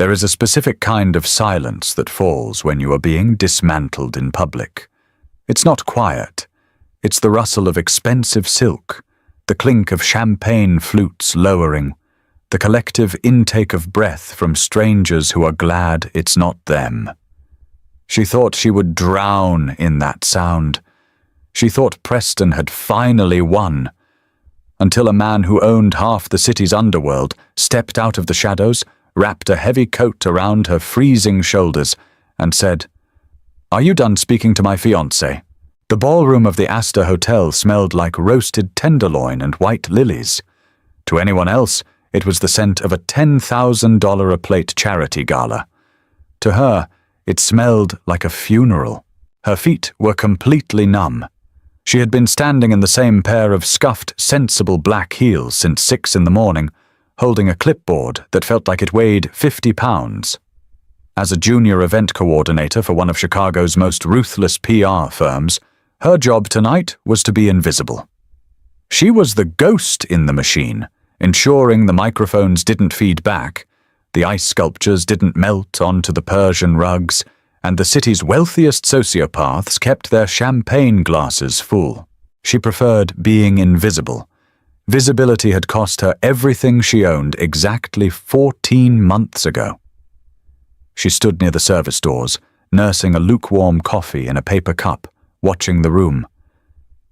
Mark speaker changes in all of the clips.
Speaker 1: There is a specific kind of silence that falls when you are being dismantled in public. It's not quiet. It's the rustle of expensive silk, the clink of champagne flutes lowering, the collective intake of breath from strangers who are glad it's not them. She thought she would drown in that sound. She thought Preston had finally won, until a man who owned half the city's underworld stepped out of the shadows, wrapped a heavy coat around her freezing shoulders, and said, "Are you done speaking to my fiancé?" The ballroom of the Astor Hotel smelled like roasted tenderloin and white lilies. To anyone else, it was the scent of a $10,000 a plate charity gala. To her, it smelled like a funeral. Her feet were completely numb. She had been standing in the same pair of scuffed, sensible black heels since 6 in the morning, holding a clipboard that felt like it weighed 50 pounds. As a junior event coordinator for one of Chicago's most ruthless PR firms, her job tonight was to be invisible. She was the ghost in the machine, ensuring the microphones didn't feed back, the ice sculptures didn't melt onto the Persian rugs, and the city's wealthiest sociopaths kept their champagne glasses full. She preferred being invisible. Visibility had cost her everything she owned exactly 14 months ago. She stood near the service doors, nursing a lukewarm coffee in a paper cup, watching the room.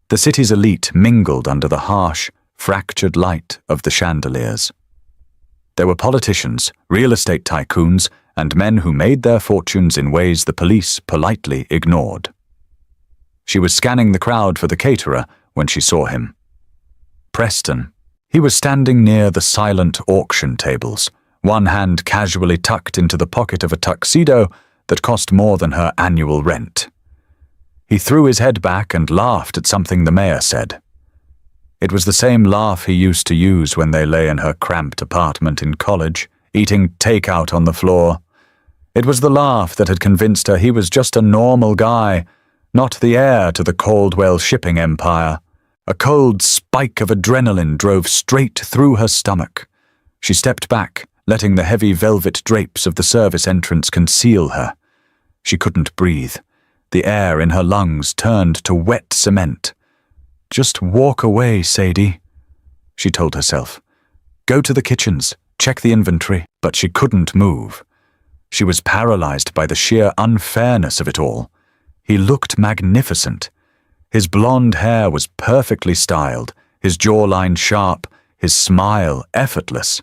Speaker 1: The city's elite mingled under the harsh, fractured light of the chandeliers. There were politicians, real estate tycoons, and men who made their fortunes in ways the police politely ignored. She was scanning the crowd for the caterer when she saw him. Preston. He was standing near the silent auction tables, one hand casually tucked into the pocket of a tuxedo that cost more than her annual rent. He threw his head back and laughed at something the mayor said. It was the same laugh he used to use when they lay in her cramped apartment in college, eating takeout on the floor. It was the laugh that had convinced her he was just a normal guy, not the heir to the Caldwell shipping empire. A cold spike of adrenaline drove straight through her stomach. She stepped back, letting the heavy velvet drapes of the service entrance conceal her. She couldn't breathe. The air in her lungs turned to wet cement. "Just walk away, Sadie," she told herself. "Go to the kitchens, check the inventory." But she couldn't move. She was paralyzed by the sheer unfairness of it all. He looked magnificent. His blonde hair was perfectly styled, his jawline sharp, his smile effortless.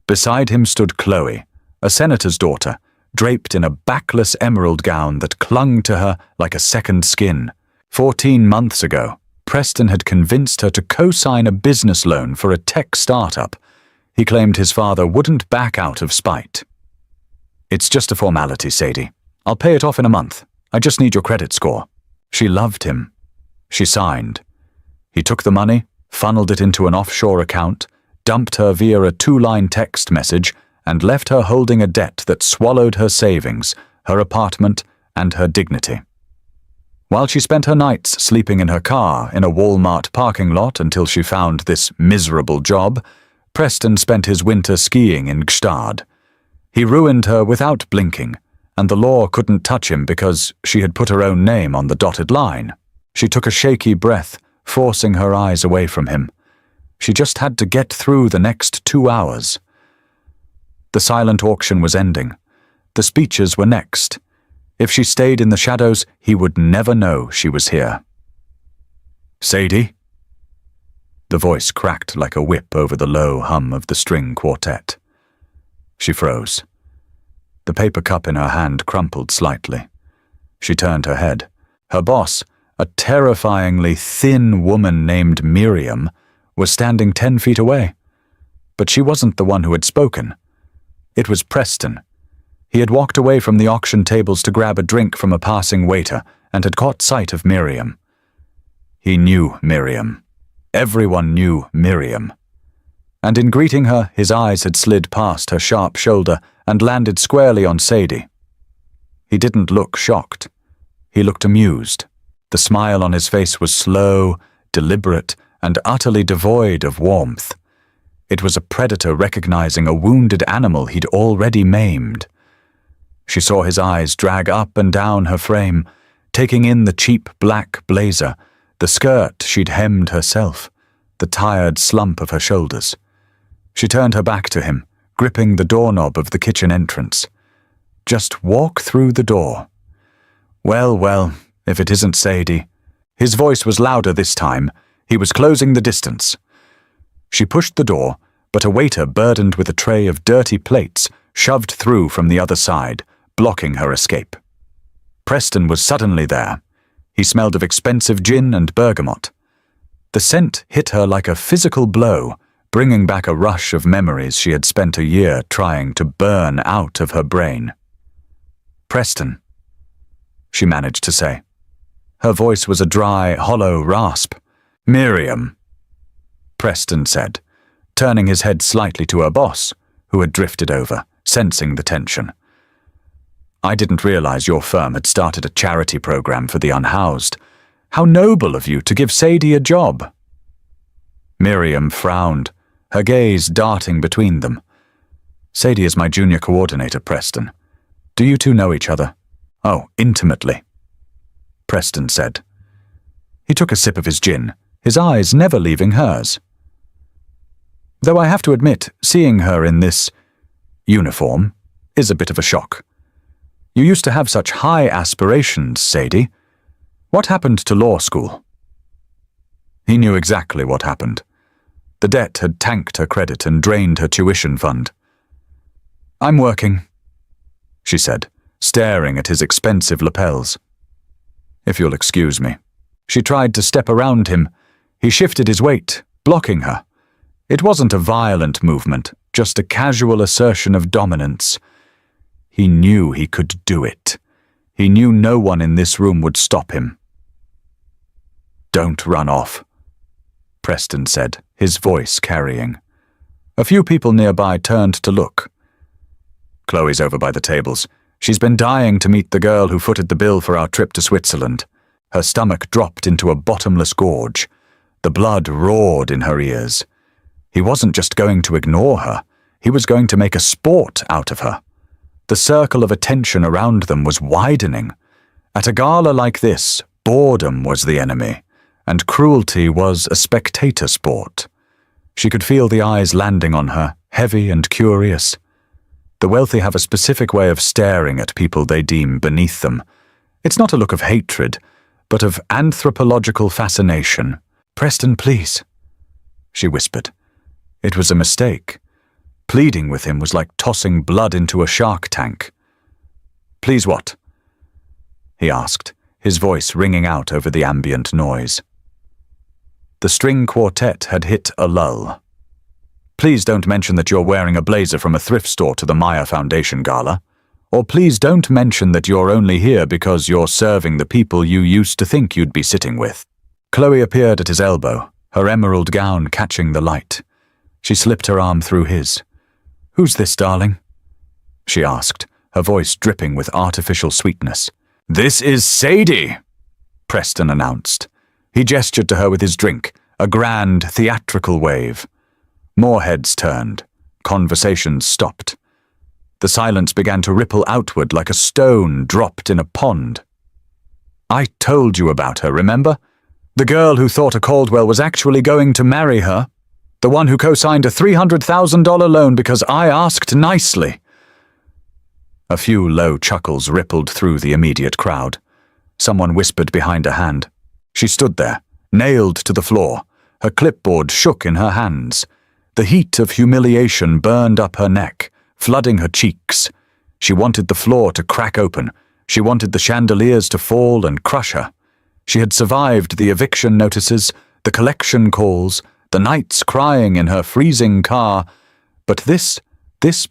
Speaker 1: Beside him stood Chloe, a senator's daughter, draped in a backless emerald gown that clung to her like a second skin. 14 months ago, Preston had convinced her to co-sign a business loan for a tech startup. He claimed his father wouldn't back out of spite. "It's just a formality, Sadie. I'll pay it off in a month. I just need your credit score." She loved him. She signed. He took the money, funneled it into an offshore account, dumped her via a 2-line text message, and left her holding a debt that swallowed her savings, her apartment, and her dignity. While she spent her nights sleeping in her car in a Walmart parking lot until she found this miserable job, Preston spent his winter skiing in Gstaad. He ruined her without blinking, and the law couldn't touch him because she had put her own name on the dotted line. She took a shaky breath, forcing her eyes away from him. She just had to get through the next 2 hours. The silent auction was ending. The speeches were next. If she stayed in the shadows, he would never know she was here. "Sadie?" The voice cracked like a whip over the low hum of the string quartet. She froze. The paper cup in her hand crumpled slightly. She turned her head. Her boss, a terrifyingly thin woman named Miriam, was standing 10 feet away. But she wasn't the one who had spoken. It was Preston. He had walked away from the auction tables to grab a drink from a passing waiter and had caught sight of Miriam. He knew Miriam. Everyone knew Miriam. And in greeting her, his eyes had slid past her sharp shoulder and landed squarely on Sadie. He didn't look shocked. He looked amused. The smile on his face was slow, deliberate, and utterly devoid of warmth. It was a predator recognizing a wounded animal he'd already maimed. She saw his eyes drag up and down her frame, taking in the cheap black blazer, the skirt she'd hemmed herself, the tired slump of her shoulders. She turned her back to him, gripping the doorknob of the kitchen entrance. Just walk through the door. Well, well, if it isn't Sadie. His voice was louder this time. He was closing the distance. She pushed the door, but a waiter burdened with a tray of dirty plates shoved through from the other side, blocking her escape. Preston was suddenly there. He smelled of expensive gin and bergamot. The scent hit her like a physical blow, bringing back a rush of memories she had spent a year trying to burn out of her brain. "Preston," she managed to say. Her voice was a dry, hollow rasp. "Miriam," Preston said, turning his head slightly to her boss, who had drifted over, sensing the tension. "I didn't realize your firm had started a charity program for the unhoused. How noble of you to give Sadie a job." Miriam frowned, her gaze darting between them. "Sadie is my junior coordinator, Preston. Do you two know each other?" "Oh, intimately," Preston said. He took a sip of his gin, his eyes never leaving hers. "Though I have to admit, seeing her in this uniform is a bit of a shock. You used to have such high aspirations, Sadie. What happened to law school?" He knew exactly what happened. The debt had tanked her credit and drained her tuition fund. "I'm working," she said, staring at his expensive lapels. "If you'll excuse me." She tried to step around him. He shifted his weight, blocking her. It wasn't a violent movement, just a casual assertion of dominance. He knew he could do it. He knew no one in this room would stop him. "Don't run off," Preston said, his voice carrying. A few people nearby turned to look. "Chloe's over by the tables. She's been dying to meet the girl who footed the bill for our trip to Switzerland." Her stomach dropped into a bottomless gorge. The blood roared in her ears. He wasn't just going to ignore her. He was going to make a sport out of her. The circle of attention around them was widening. At a gala like this, boredom was the enemy, and cruelty was a spectator sport. She could feel the eyes landing on her, heavy and curious. The wealthy have a specific way of staring at people they deem beneath them. It's not a look of hatred, but of anthropological fascination. "Preston, please," she whispered. It was a mistake. Pleading with him was like tossing blood into a shark tank. "Please what?" he asked, his voice ringing out over the ambient noise. The string quartet had hit a lull. "Please don't mention that you're wearing a blazer from a thrift store to the Maya Foundation gala. Or please don't mention that you're only here because you're serving the people you used to think you'd be sitting with." Chloe appeared at his elbow, her emerald gown catching the light. She slipped her arm through his. "Who's this, darling?" she asked, her voice dripping with artificial sweetness. "This is Sadie," Preston announced. He gestured to her with his drink, a grand, theatrical wave. More heads turned. Conversations stopped. The silence began to ripple outward like a stone dropped in a pond. "I told you about her, remember? The girl who thought a Caldwell was actually going to marry her. The one who co-signed a $300,000 loan because I asked nicely." A few low chuckles rippled through the immediate crowd. Someone whispered behind a hand. She stood there, nailed to the floor. Her clipboard shook in her hands. The heat of humiliation burned up her neck, flooding her cheeks. She wanted the floor to crack open. She wanted the chandeliers to fall and crush her. She had survived the eviction notices, the collection calls, the nights crying in her freezing car, but this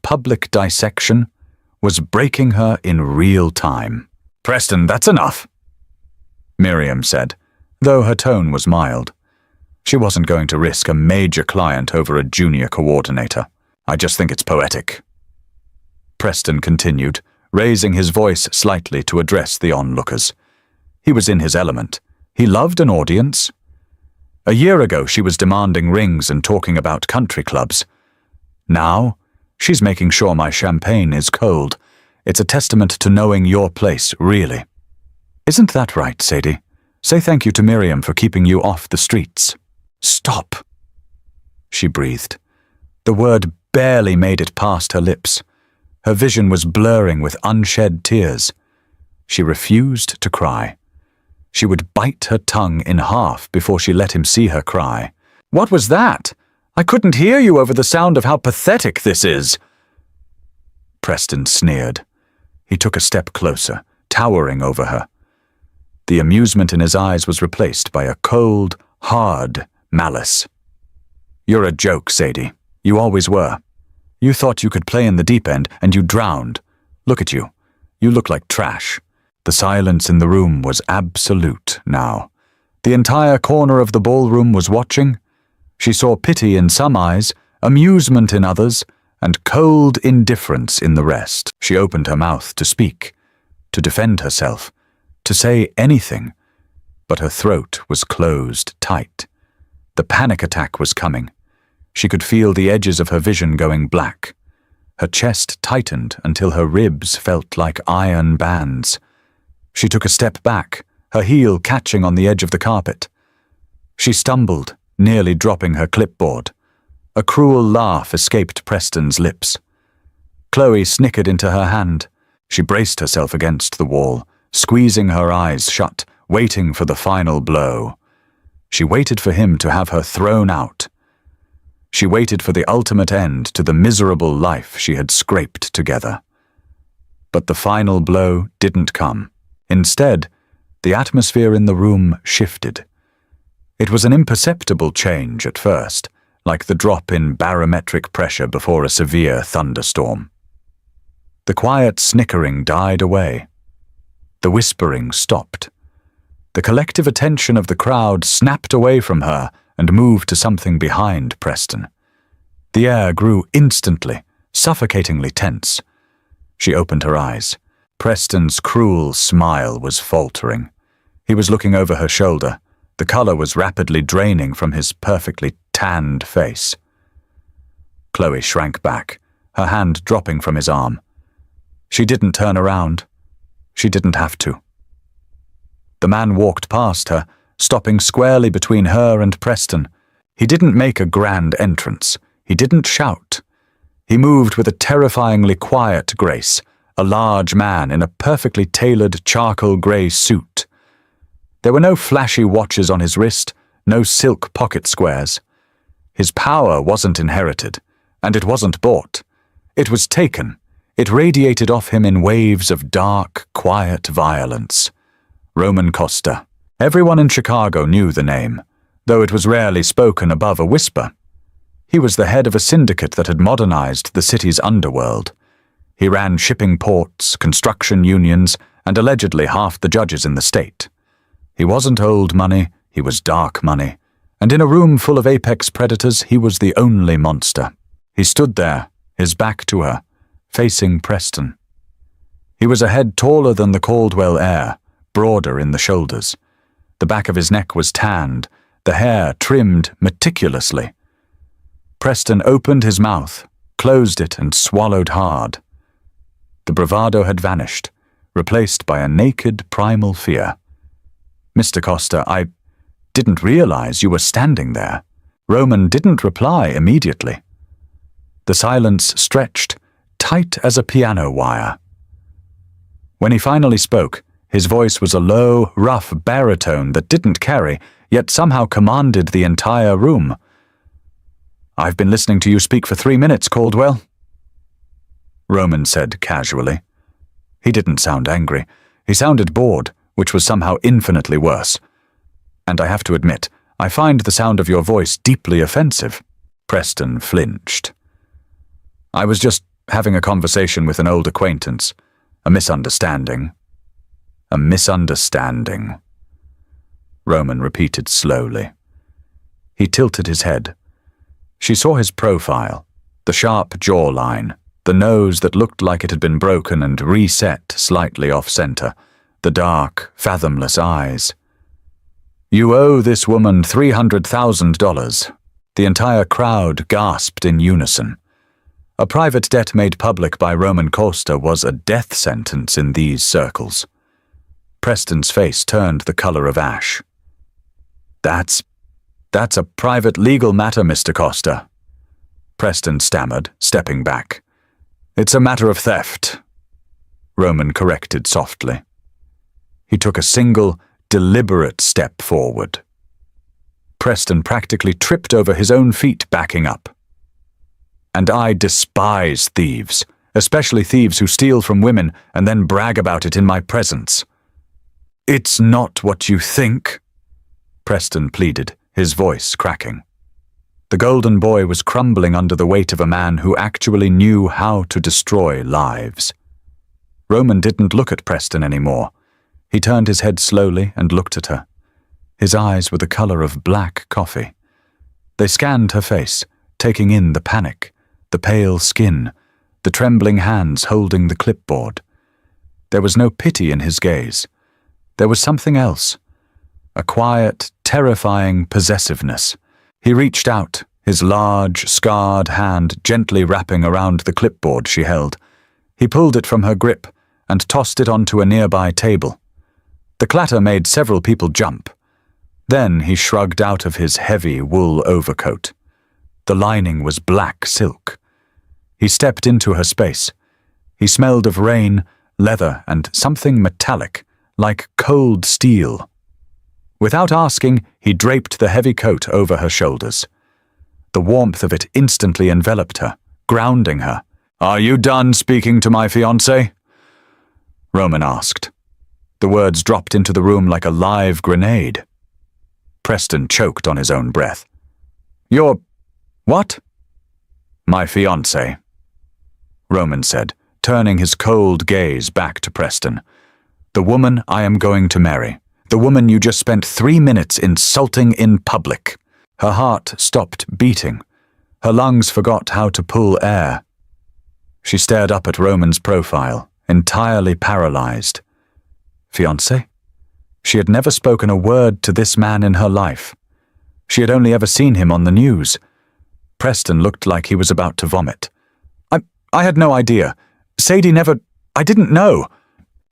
Speaker 1: public dissection was breaking her in real time. "Preston, that's enough," Miriam said, though her tone was mild. She wasn't going to risk a major client over a junior coordinator. "I just think it's poetic." Preston continued, raising his voice slightly to address the onlookers. He was in his element. He loved an audience. A year ago she was demanding rings and talking about country clubs. Now, she's making sure my champagne is cold. It's a testament to knowing your place, really. Isn't that right, Sadie? Say thank you to Miriam for keeping you off the streets. Stop, she breathed. The word barely made it past her lips. Her vision was blurring with unshed tears. She refused to cry. She would bite her tongue in half before she let him see her cry. What was that? I couldn't hear you over the sound of how pathetic this is. Preston sneered. He took a step closer, towering over her. The amusement in his eyes was replaced by a cold, hard malice. You're a joke, Sadie. You always were. You thought you could play in the deep end, and you drowned. Look at you. You look like trash. The silence in the room was absolute now. The entire corner of the ballroom was watching. She saw pity in some eyes, amusement in others, and cold indifference in the rest. She opened her mouth to speak, to defend herself, to say anything, but her throat was closed tight. The panic attack was coming. She could feel the edges of her vision going black. Her chest tightened until her ribs felt like iron bands. She took a step back, her heel catching on the edge of the carpet. She stumbled, nearly dropping her clipboard. A cruel laugh escaped Preston's lips. Chloe snickered into her hand. She braced herself against the wall, squeezing her eyes shut, waiting for the final blow. She waited for him to have her thrown out. She waited for the ultimate end to the miserable life she had scraped together. But the final blow didn't come. Instead, the atmosphere in the room shifted. It was an imperceptible change at first, like the drop in barometric pressure before a severe thunderstorm. The quiet snickering died away. The whispering stopped. The collective attention of the crowd snapped away from her and moved to something behind Preston. The air grew instantly, suffocatingly tense. She opened her eyes. Preston's cruel smile was faltering. He was looking over her shoulder. The color was rapidly draining from his perfectly tanned face. Chloe shrank back, her hand dropping from his arm. She didn't turn around. She didn't have to. The man walked past her, stopping squarely between her and Preston. He didn't make a grand entrance. He didn't shout. He moved with a terrifyingly quiet grace, a large man in a perfectly tailored charcoal grey suit. There were no flashy watches on his wrist, no silk pocket squares. His power wasn't inherited, and it wasn't bought. It was taken. It radiated off him in waves of dark, quiet violence. Roman Costa. Everyone in Chicago knew the name, though it was rarely spoken above a whisper. He was the head of a syndicate that had modernized the city's underworld. He ran shipping ports, construction unions, and allegedly half the judges in the state. He wasn't old money, he was dark money, and in a room full of apex predators, he was the only monster. He stood there, his back to her, facing Preston. He was a head taller than the Caldwell heir, broader in the shoulders. The back of his neck was tanned, the hair trimmed meticulously. Preston opened his mouth, closed it, and swallowed hard. The bravado had vanished, replaced by a naked primal fear. Mr. Costa, I didn't realize you were standing there. Roman didn't reply immediately. The silence stretched, tight as a piano wire. When he finally spoke, his voice was a low, rough baritone that didn't carry, yet somehow commanded the entire room. I've been listening to you speak for 3 minutes, Caldwell, Roman said casually. He didn't sound angry. He sounded bored, which was somehow infinitely worse. And I have to admit, I find the sound of your voice deeply offensive. Preston flinched. I was just having a conversation with an old acquaintance. A misunderstanding. A misunderstanding, Roman repeated slowly. He tilted his head. She saw his profile, the sharp jawline, the nose that looked like it had been broken and reset slightly off-center, the dark, fathomless eyes. You owe this woman $300,000. The entire crowd gasped in unison. A private debt made public by Roman Costa was a death sentence in these circles. Preston's face turned the color of ash. That's a private legal matter, Mr. Costa. Preston stammered, stepping back. It's a matter of theft, Roman corrected softly. He took a single, deliberate step forward. Preston practically tripped over his own feet, backing up. And I despise thieves, especially thieves who steal from women and then brag about it in my presence. It's not what you think, Preston pleaded, his voice cracking. The golden boy was crumbling under the weight of a man who actually knew how to destroy lives. Roman didn't look at Preston anymore. He turned his head slowly and looked at her. His eyes were the color of black coffee. They scanned her face, taking in the panic, the pale skin, the trembling hands holding the clipboard. There was no pity in his gaze. There was something else. A quiet, terrifying possessiveness. He reached out, his large, scarred hand gently wrapping around the clipboard she held. He pulled it from her grip and tossed it onto a nearby table. The clatter made several people jump. Then he shrugged out of his heavy wool overcoat. The lining was black silk. He stepped into her space. He smelled of rain, leather, and something metallic, like cold steel. Without asking, he draped the heavy coat over her shoulders. The warmth of it instantly enveloped her, grounding her. "Are you done speaking to my fiancé?" Roman asked. The words dropped into the room like a live grenade. Preston choked on his own breath. "You're... what?" "My fiancé," Roman said, turning his cold gaze back to Preston. "The woman I am going to marry. The woman you just spent 3 minutes insulting in public." Her heart stopped beating. Her lungs forgot how to pull air. She stared up at Roman's profile, entirely paralyzed. Fiancé? She had never spoken a word to this man in her life. She had only ever seen him on the news. Preston looked like he was about to vomit. I had no idea. Sadie never... I didn't know."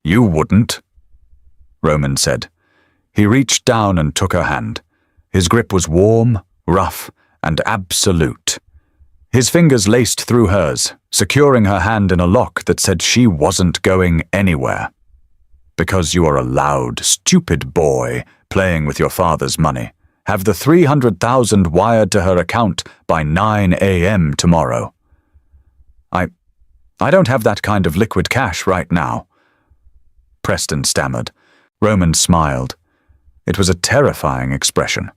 Speaker 1: "You wouldn't," Roman said. He reached down and took her hand. His grip was warm, rough, and absolute. His fingers laced through hers, securing her hand in a lock that said she wasn't going anywhere. "Because you are a loud, stupid boy playing with your father's money. Have the 300,000 wired to her account by 9 a.m. tomorrow." I don't have that kind of liquid cash right now," Preston stammered. Roman smiled. It was a terrifying expression.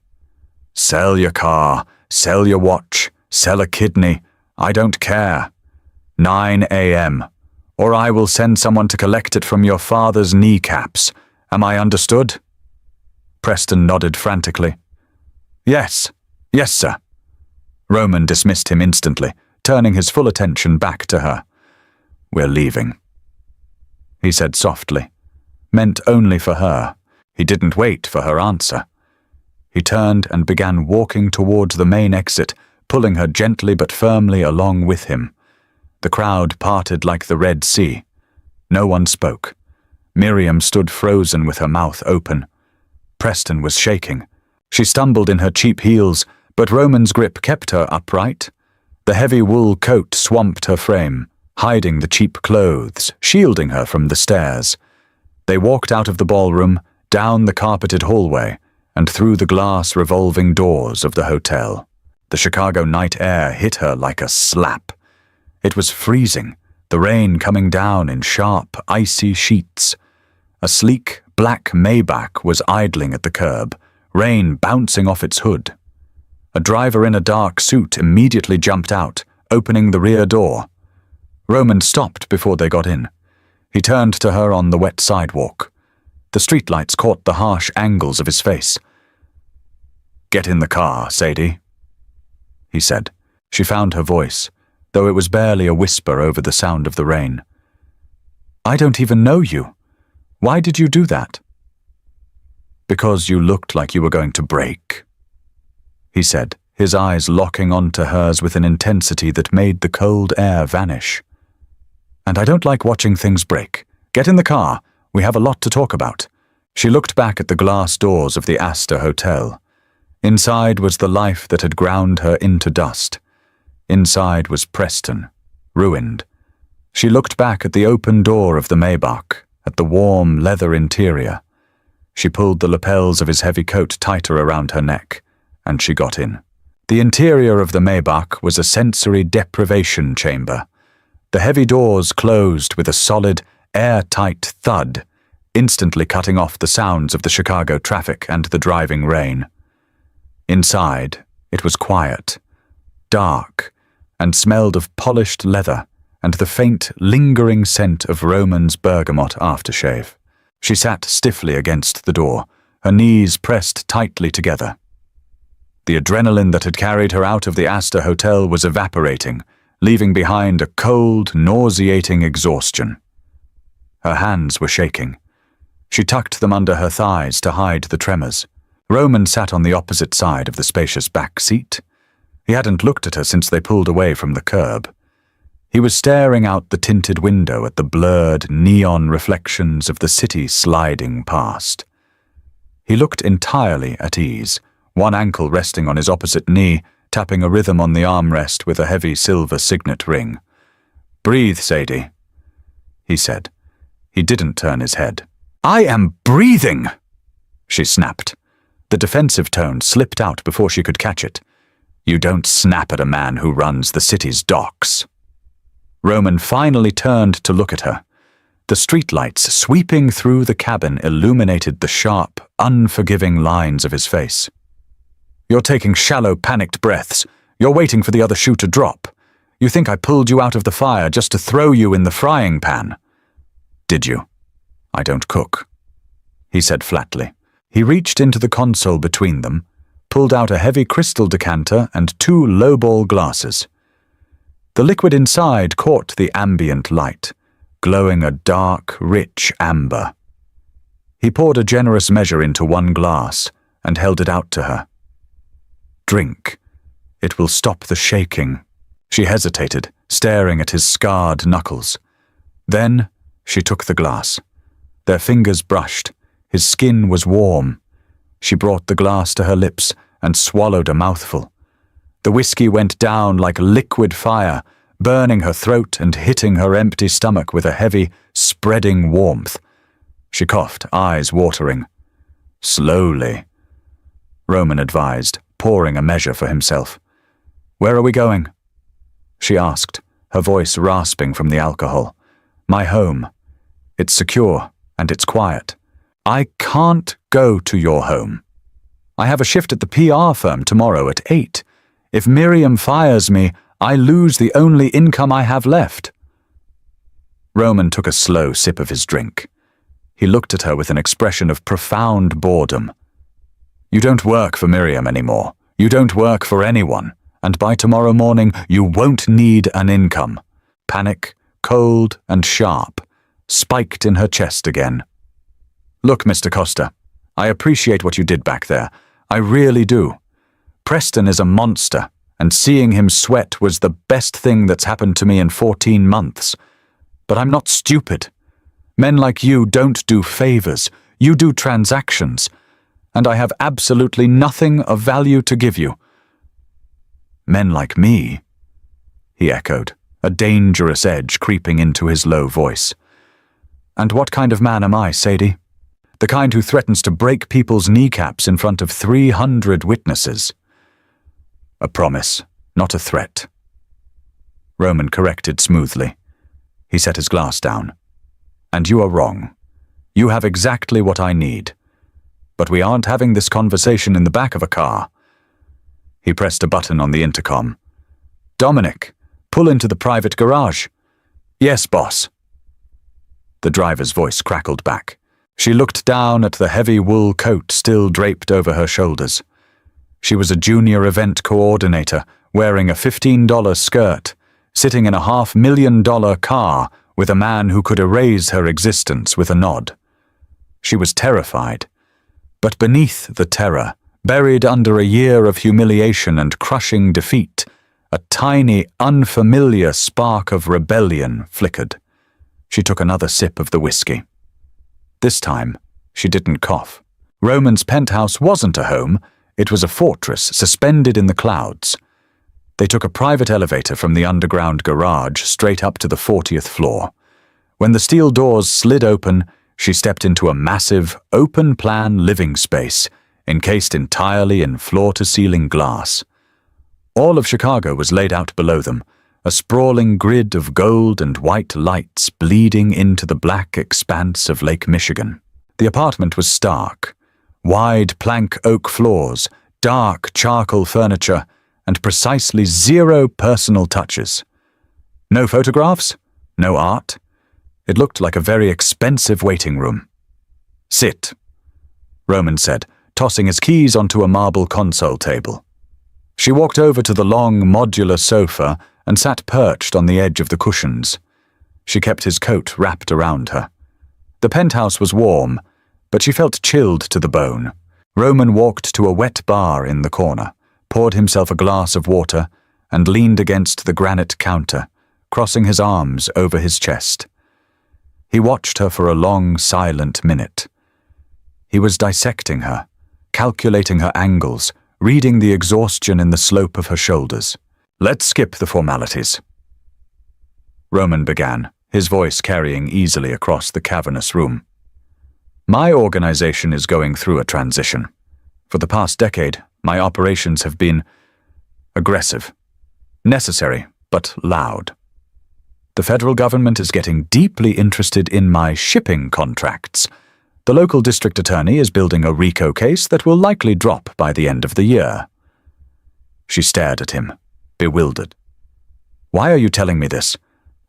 Speaker 1: "Sell your car, sell your watch, sell a kidney. I don't care. 9 a.m. Or I will send someone to collect it from your father's kneecaps. Am I understood?" Preston nodded frantically. Yes, sir." Roman dismissed him instantly, turning his full attention back to her. "We're leaving," he said softly, meant only for her. He didn't wait for her answer. He turned and began walking towards the main exit, pulling her gently but firmly along with him. The crowd parted like the Red Sea. No one spoke. Miriam stood frozen with her mouth open. Preston was shaking. She stumbled in her cheap heels, but Roman's grip kept her upright. The heavy wool coat swamped her frame, hiding the cheap clothes, shielding her from the stairs. They walked out of the ballroom, down the carpeted hallway, and through the glass revolving doors of the hotel. The Chicago night air hit her like a slap. It was freezing, the rain coming down in sharp, icy sheets. A sleek, black Maybach was idling at the curb, rain bouncing off its hood. A driver in a dark suit immediately jumped out, opening the rear door. Roman stopped before they got in. He turned to her on the wet sidewalk. The streetlights caught the harsh angles of his face. "Get in the car, Sadie," he said. She found her voice, though it was barely a whisper over the sound of the rain. "I don't even know you. Why did you do that?" "Because you looked like you were going to break," he said, his eyes locking onto hers with an intensity that made the cold air vanish. "And I don't like watching things break. Get in the car. We have a lot to talk about." She looked back at the glass doors of the Astor Hotel. Inside was the life that had ground her into dust. Inside was Preston, ruined. She looked back at the open door of the Maybach, at the warm leather interior. She pulled the lapels of his heavy coat tighter around her neck, and she got in. The interior of the Maybach was a sensory deprivation chamber. The heavy doors closed with a solid, airtight thud, instantly cutting off the sounds of the Chicago traffic and the driving rain. Inside, it was quiet, dark, and smelled of polished leather and the faint, lingering scent of Roman's bergamot aftershave. She sat stiffly against the door, her knees pressed tightly together. The adrenaline that had carried her out of the Astor Hotel was evaporating, leaving behind a cold, nauseating exhaustion. Her hands were shaking. She tucked them under her thighs to hide the tremors. Roman sat on the opposite side of the spacious back seat. He hadn't looked at her since they pulled away from the curb. He was staring out the tinted window at the blurred, neon reflections of the city sliding past. He looked entirely at ease, one ankle resting on his opposite knee, tapping a rhythm on the armrest with a heavy silver signet ring. "Breathe, Sadie," he said. He didn't turn his head. "I am breathing!" she snapped. The defensive tone slipped out before she could catch it. "You don't snap at a man who runs the city's docks." Roman finally turned to look at her. The streetlights sweeping through the cabin illuminated the sharp, unforgiving lines of his face. "You're taking shallow, panicked breaths. You're waiting for the other shoe to drop. You think I pulled you out of the fire just to throw you in the frying pan." "Did you?" "I don't cook," he said flatly. He reached into the console between them, pulled out a heavy crystal decanter and 2 lowball glasses. The liquid inside caught the ambient light, glowing a dark, rich amber. He poured a generous measure into one glass and held it out to her. "Drink. It will stop the shaking." She hesitated, staring at his scarred knuckles. Then she took the glass. Their fingers brushed. His skin was warm. She brought the glass to her lips and swallowed a mouthful. The whiskey went down like liquid fire, burning her throat and hitting her empty stomach with a heavy, spreading warmth. She coughed, eyes watering. "Slowly," Roman advised, pouring a measure for himself. "Where are we going?" she asked, her voice rasping from the alcohol. "My home. It's secure and it's quiet." "I can't go to your home. I have a shift at the PR firm tomorrow at 8. If Miriam fires me, I lose the only income I have left." Roman took a slow sip of his drink. He looked at her with an expression of profound boredom. "You don't work for Miriam anymore. You don't work for anyone. And by tomorrow morning, you won't need an income." Panic, cold and sharp, spiked in her chest again. "Look, Mr. Costa, I appreciate what you did back there. I really do. Preston is a monster, and seeing him sweat was the best thing that's happened to me in 14 months. But I'm not stupid. Men like you don't do favors. You do transactions. And I have absolutely nothing of value to give you." "Men like me?" he echoed, a dangerous edge creeping into his low voice. "And what kind of man am I, Sadie? The kind who threatens to break people's kneecaps in front of 300 witnesses." "A promise, not a threat," Roman corrected smoothly. He set his glass down. "And you are wrong. You have exactly what I need. But we aren't having this conversation in the back of a car." He pressed a button on the intercom. "Dominic, pull into the private garage." "Yes, boss." The driver's voice crackled back. She looked down at the heavy wool coat still draped over her shoulders. She was a junior event coordinator, wearing a $15 skirt, sitting in a $500,000 car with a man who could erase her existence with a nod. She was terrified. But beneath the terror, Buried under a year of humiliation and crushing defeat, a tiny, unfamiliar spark of rebellion flickered. She took another sip of the whiskey. This time, she didn't cough. Roman's penthouse wasn't a home, it was a fortress suspended in the clouds. They took a private elevator from the underground garage straight up to the 40th floor. When the steel doors slid open, she stepped into a massive, open-plan living space, encased entirely in floor-to-ceiling glass. All of Chicago was laid out below them, a sprawling grid of gold and white lights bleeding into the black expanse of Lake Michigan. The apartment was stark. Wide plank oak floors, dark charcoal furniture, and precisely 0 personal touches. No photographs, no art. It looked like a very expensive waiting room. "Sit," Roman said, tossing his keys onto a marble console table. She walked over to the long, modular sofa and sat perched on the edge of the cushions. She kept his coat wrapped around her. The penthouse was warm, but she felt chilled to the bone. Roman walked to a wet bar in the corner, poured himself a glass of water, and leaned against the granite counter, crossing his arms over his chest. He watched her for a long, silent minute. He was dissecting her, calculating her angles, reading the exhaustion in the slope of her shoulders. "Let's skip the formalities," Roman began, his voice carrying easily across the cavernous room. "My organization is going through a transition. For the past decade, my operations have been aggressive, necessary, but loud. The federal government is getting deeply interested in my shipping contracts. The local district attorney is building a RICO case that will likely drop by the end of the year." She stared at him, bewildered. "Why are you telling me this?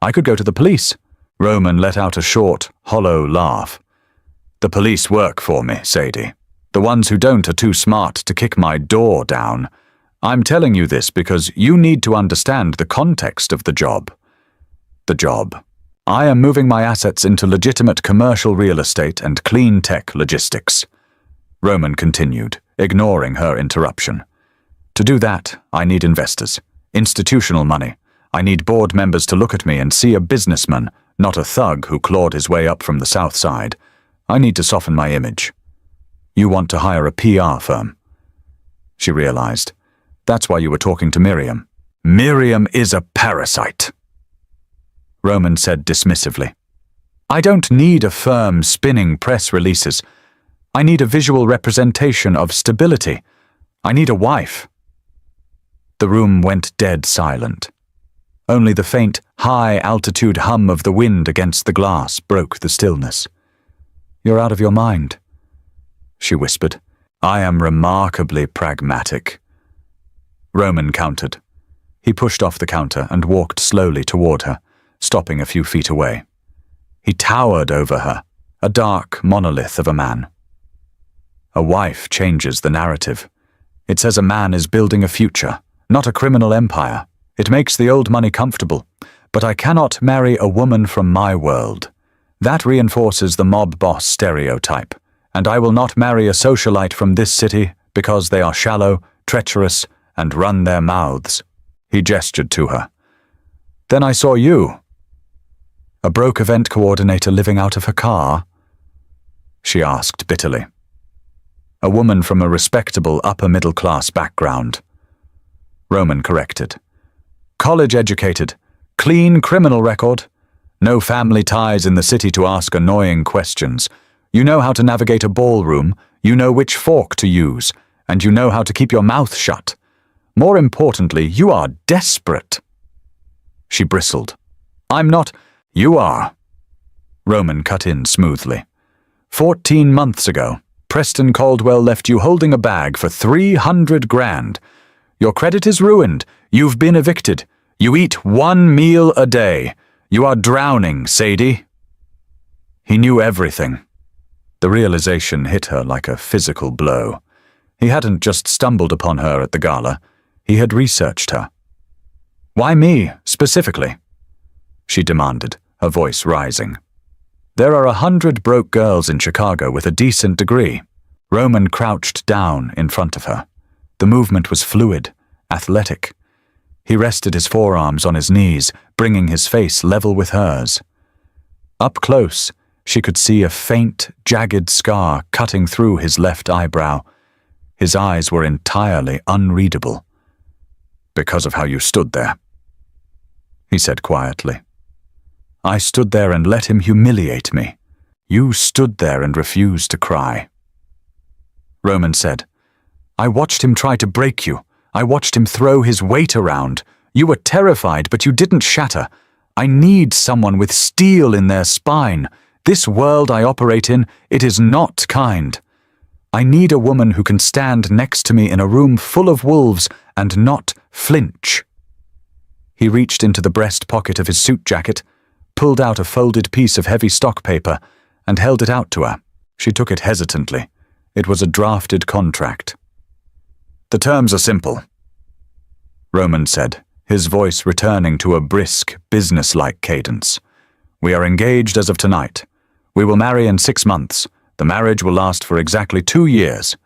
Speaker 1: I could go to the police." Roman let out a short, hollow laugh. "The police work for me, Sadie. The ones who don't are too smart to kick my door down. I'm telling you this because you need to understand the context of the job. The job. I am moving my assets into legitimate commercial real estate and clean tech logistics." Roman continued, ignoring her interruption. "To do that, I need investors, institutional money. I need board members to look at me and see a businessman, not a thug who clawed his way up from the South Side. I need to soften my image. You want to hire a PR firm." She realized. "That's why you were talking to Miriam." "Miriam is a parasite," Roman said dismissively. "I don't need a firm spinning press releases. I need a visual representation of stability. I need a wife." The room went dead silent. Only the faint, high-altitude hum of the wind against the glass broke the stillness. "You're out of your mind," she whispered. "I am remarkably pragmatic," Roman countered. He pushed off the counter and walked slowly toward her, stopping a few feet away. He towered over her, a dark monolith of a man. "A wife changes the narrative. It says a man is building a future, not a criminal empire. It makes the old money comfortable. But I cannot marry a woman from my world. That reinforces the mob boss stereotype, and I will not marry a socialite from this city because they are shallow, treacherous, and run their mouths." He gestured to her. "Then I saw you. A broke event coordinator living out of her car?" she asked bitterly. "A woman from a respectable upper-middle-class background," Roman corrected. "College-educated, clean criminal record, no family ties in the city to ask annoying questions. You know how to navigate a ballroom, you know which fork to use, and you know how to keep your mouth shut. More importantly, you are desperate." She bristled. "I'm not—" "You are," Roman cut in smoothly. 14 months ago, Preston Caldwell left you holding a bag for 300 grand. Your credit is ruined. You've been evicted. You eat 1 meal a day. You are drowning, Sadie." He knew everything. The realization hit her like a physical blow. He hadn't just stumbled upon her at the gala. He had researched her. "Why me, specifically?" she demanded, her voice rising. "There are 100 broke girls in Chicago with a decent degree. Roman crouched down in front of her. The movement was fluid, athletic. He rested his forearms on his knees, bringing his face level with hers. Up close, she could see a faint, jagged scar cutting through his left eyebrow. His eyes were entirely unreadable. "Because of how you stood there," he said quietly. "I stood there and let him humiliate me. You stood there and refused to cry." Roman said, "I watched him try to break you. I watched him throw his weight around. You were terrified, but you didn't shatter. I need someone with steel in their spine. This world I operate in, it is not kind. I need a woman who can stand next to me in a room full of wolves and not flinch." He reached into the breast pocket of his suit jacket, pulled out a folded piece of heavy stock paper, and held it out to her. She took it hesitantly. It was a drafted contract. "The terms are simple," Roman said, his voice returning to a brisk, business-like cadence. "We are engaged as of tonight. We will marry in 6 months. The marriage will last for exactly 2 years.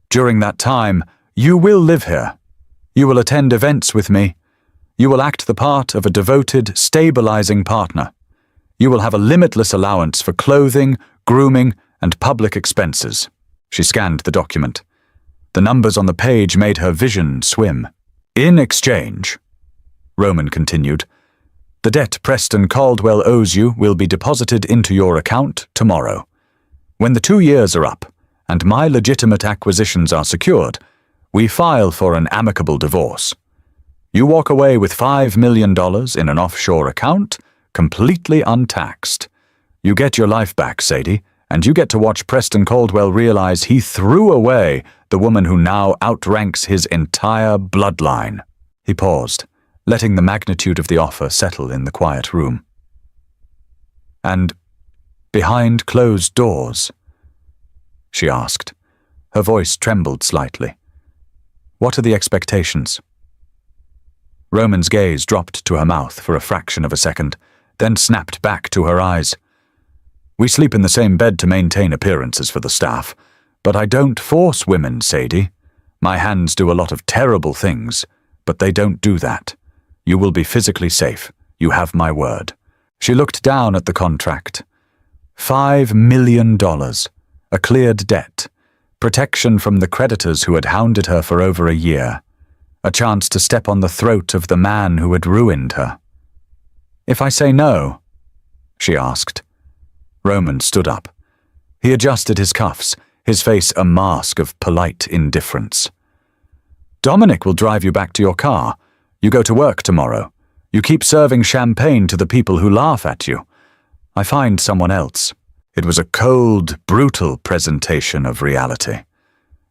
Speaker 1: During that time, you will live here. You will attend events with me. You will act the part of a devoted, stabilizing partner. You will have a limitless allowance for clothing, grooming, and public expenses." She scanned the document. The numbers on the page made her vision swim. "In exchange," Roman continued, "the debt Preston Caldwell owes you will be deposited into your account tomorrow. When the 2 years are up, and my legitimate acquisitions are secured, we file for an amicable divorce. You walk away with $5 million in an offshore account, completely untaxed. You get your life back, Sadie, and you get to watch Preston Caldwell realize he threw away the woman who now outranks his entire bloodline." He paused, letting the magnitude of the offer settle in the quiet room. "And behind closed doors?" she asked. Her voice trembled slightly. "What are the expectations?" Roman's gaze dropped to her mouth for a fraction of a second, then snapped back to her eyes. "We sleep in the same bed to maintain appearances for the staff, but I don't force women, Sadie. My hands do a lot of terrible things, but they don't do that. You will be physically safe. You have my word." She looked down at the contract. $5 million, a cleared debt, protection from the creditors who had hounded her for over a year, a chance to step on the throat of the man who had ruined her. "If I say no?" she asked. Roman stood up. He adjusted his cuffs, his face a mask of polite indifference. "Dominic will drive you back to your car. You go to work tomorrow. You keep serving champagne to the people who laugh at you. I find someone else." It was a cold, brutal presentation of reality.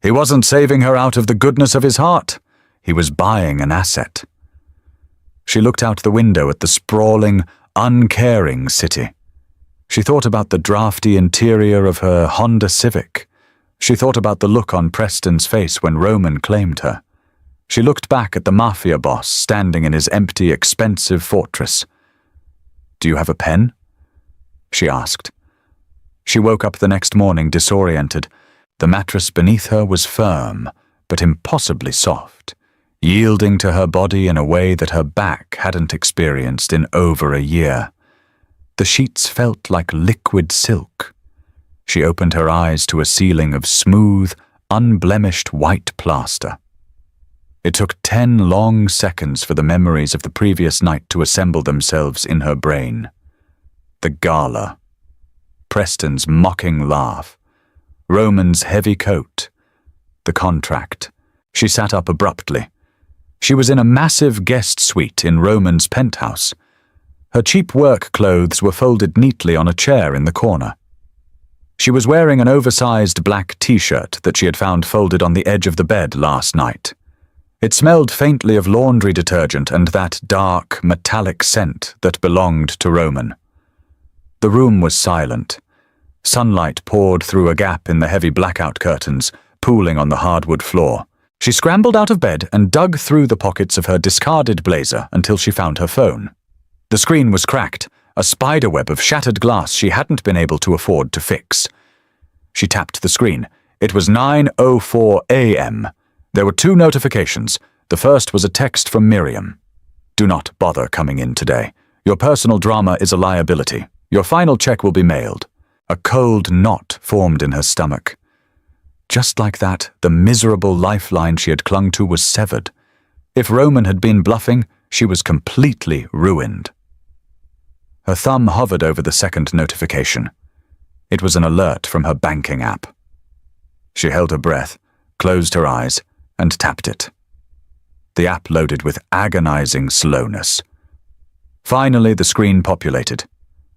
Speaker 1: He wasn't saving her out of the goodness of his heart. He was buying an asset. She looked out the window at the sprawling, uncaring city. She thought about the drafty interior of her Honda Civic. She thought about the look on Preston's face when Roman claimed her. She looked back at the Mafia boss standing in his empty, expensive fortress. "Do you have a pen?" she asked. She woke up the next morning disoriented. The mattress beneath her was firm, but impossibly soft, yielding to her body in a way that her back hadn't experienced in over a year. The sheets felt like liquid silk. She opened her eyes to a ceiling of smooth, unblemished white plaster. It took 10 long seconds for the memories of the previous night to assemble themselves in her brain. The gala. Preston's mocking laugh. Roman's heavy coat. The contract. She sat up abruptly. She was in a massive guest suite in Roman's penthouse. Her cheap work clothes were folded neatly on a chair in the corner. She was wearing an oversized black t-shirt that she had found folded on the edge of the bed last night. It smelled faintly of laundry detergent and that dark, metallic scent that belonged to Roman. The room was silent. Sunlight poured through a gap in the heavy blackout curtains, pooling on the hardwood floor. She scrambled out of bed and dug through the pockets of her discarded blazer until she found her phone. The screen was cracked, a spiderweb of shattered glass she hadn't been able to afford to fix. She tapped the screen. It was 9:04 a.m. There were 2 notifications. The first was a text from Miriam. Do not bother coming in today. Your personal drama is a liability. Your final check will be mailed. A cold knot formed in her stomach. Just like that, the miserable lifeline she had clung to was severed. If Roman had been bluffing, she was completely ruined. Her thumb hovered over the second notification. It was an alert from her banking app. She held her breath, closed her eyes, and tapped it. The app loaded with agonizing slowness. Finally, the screen populated.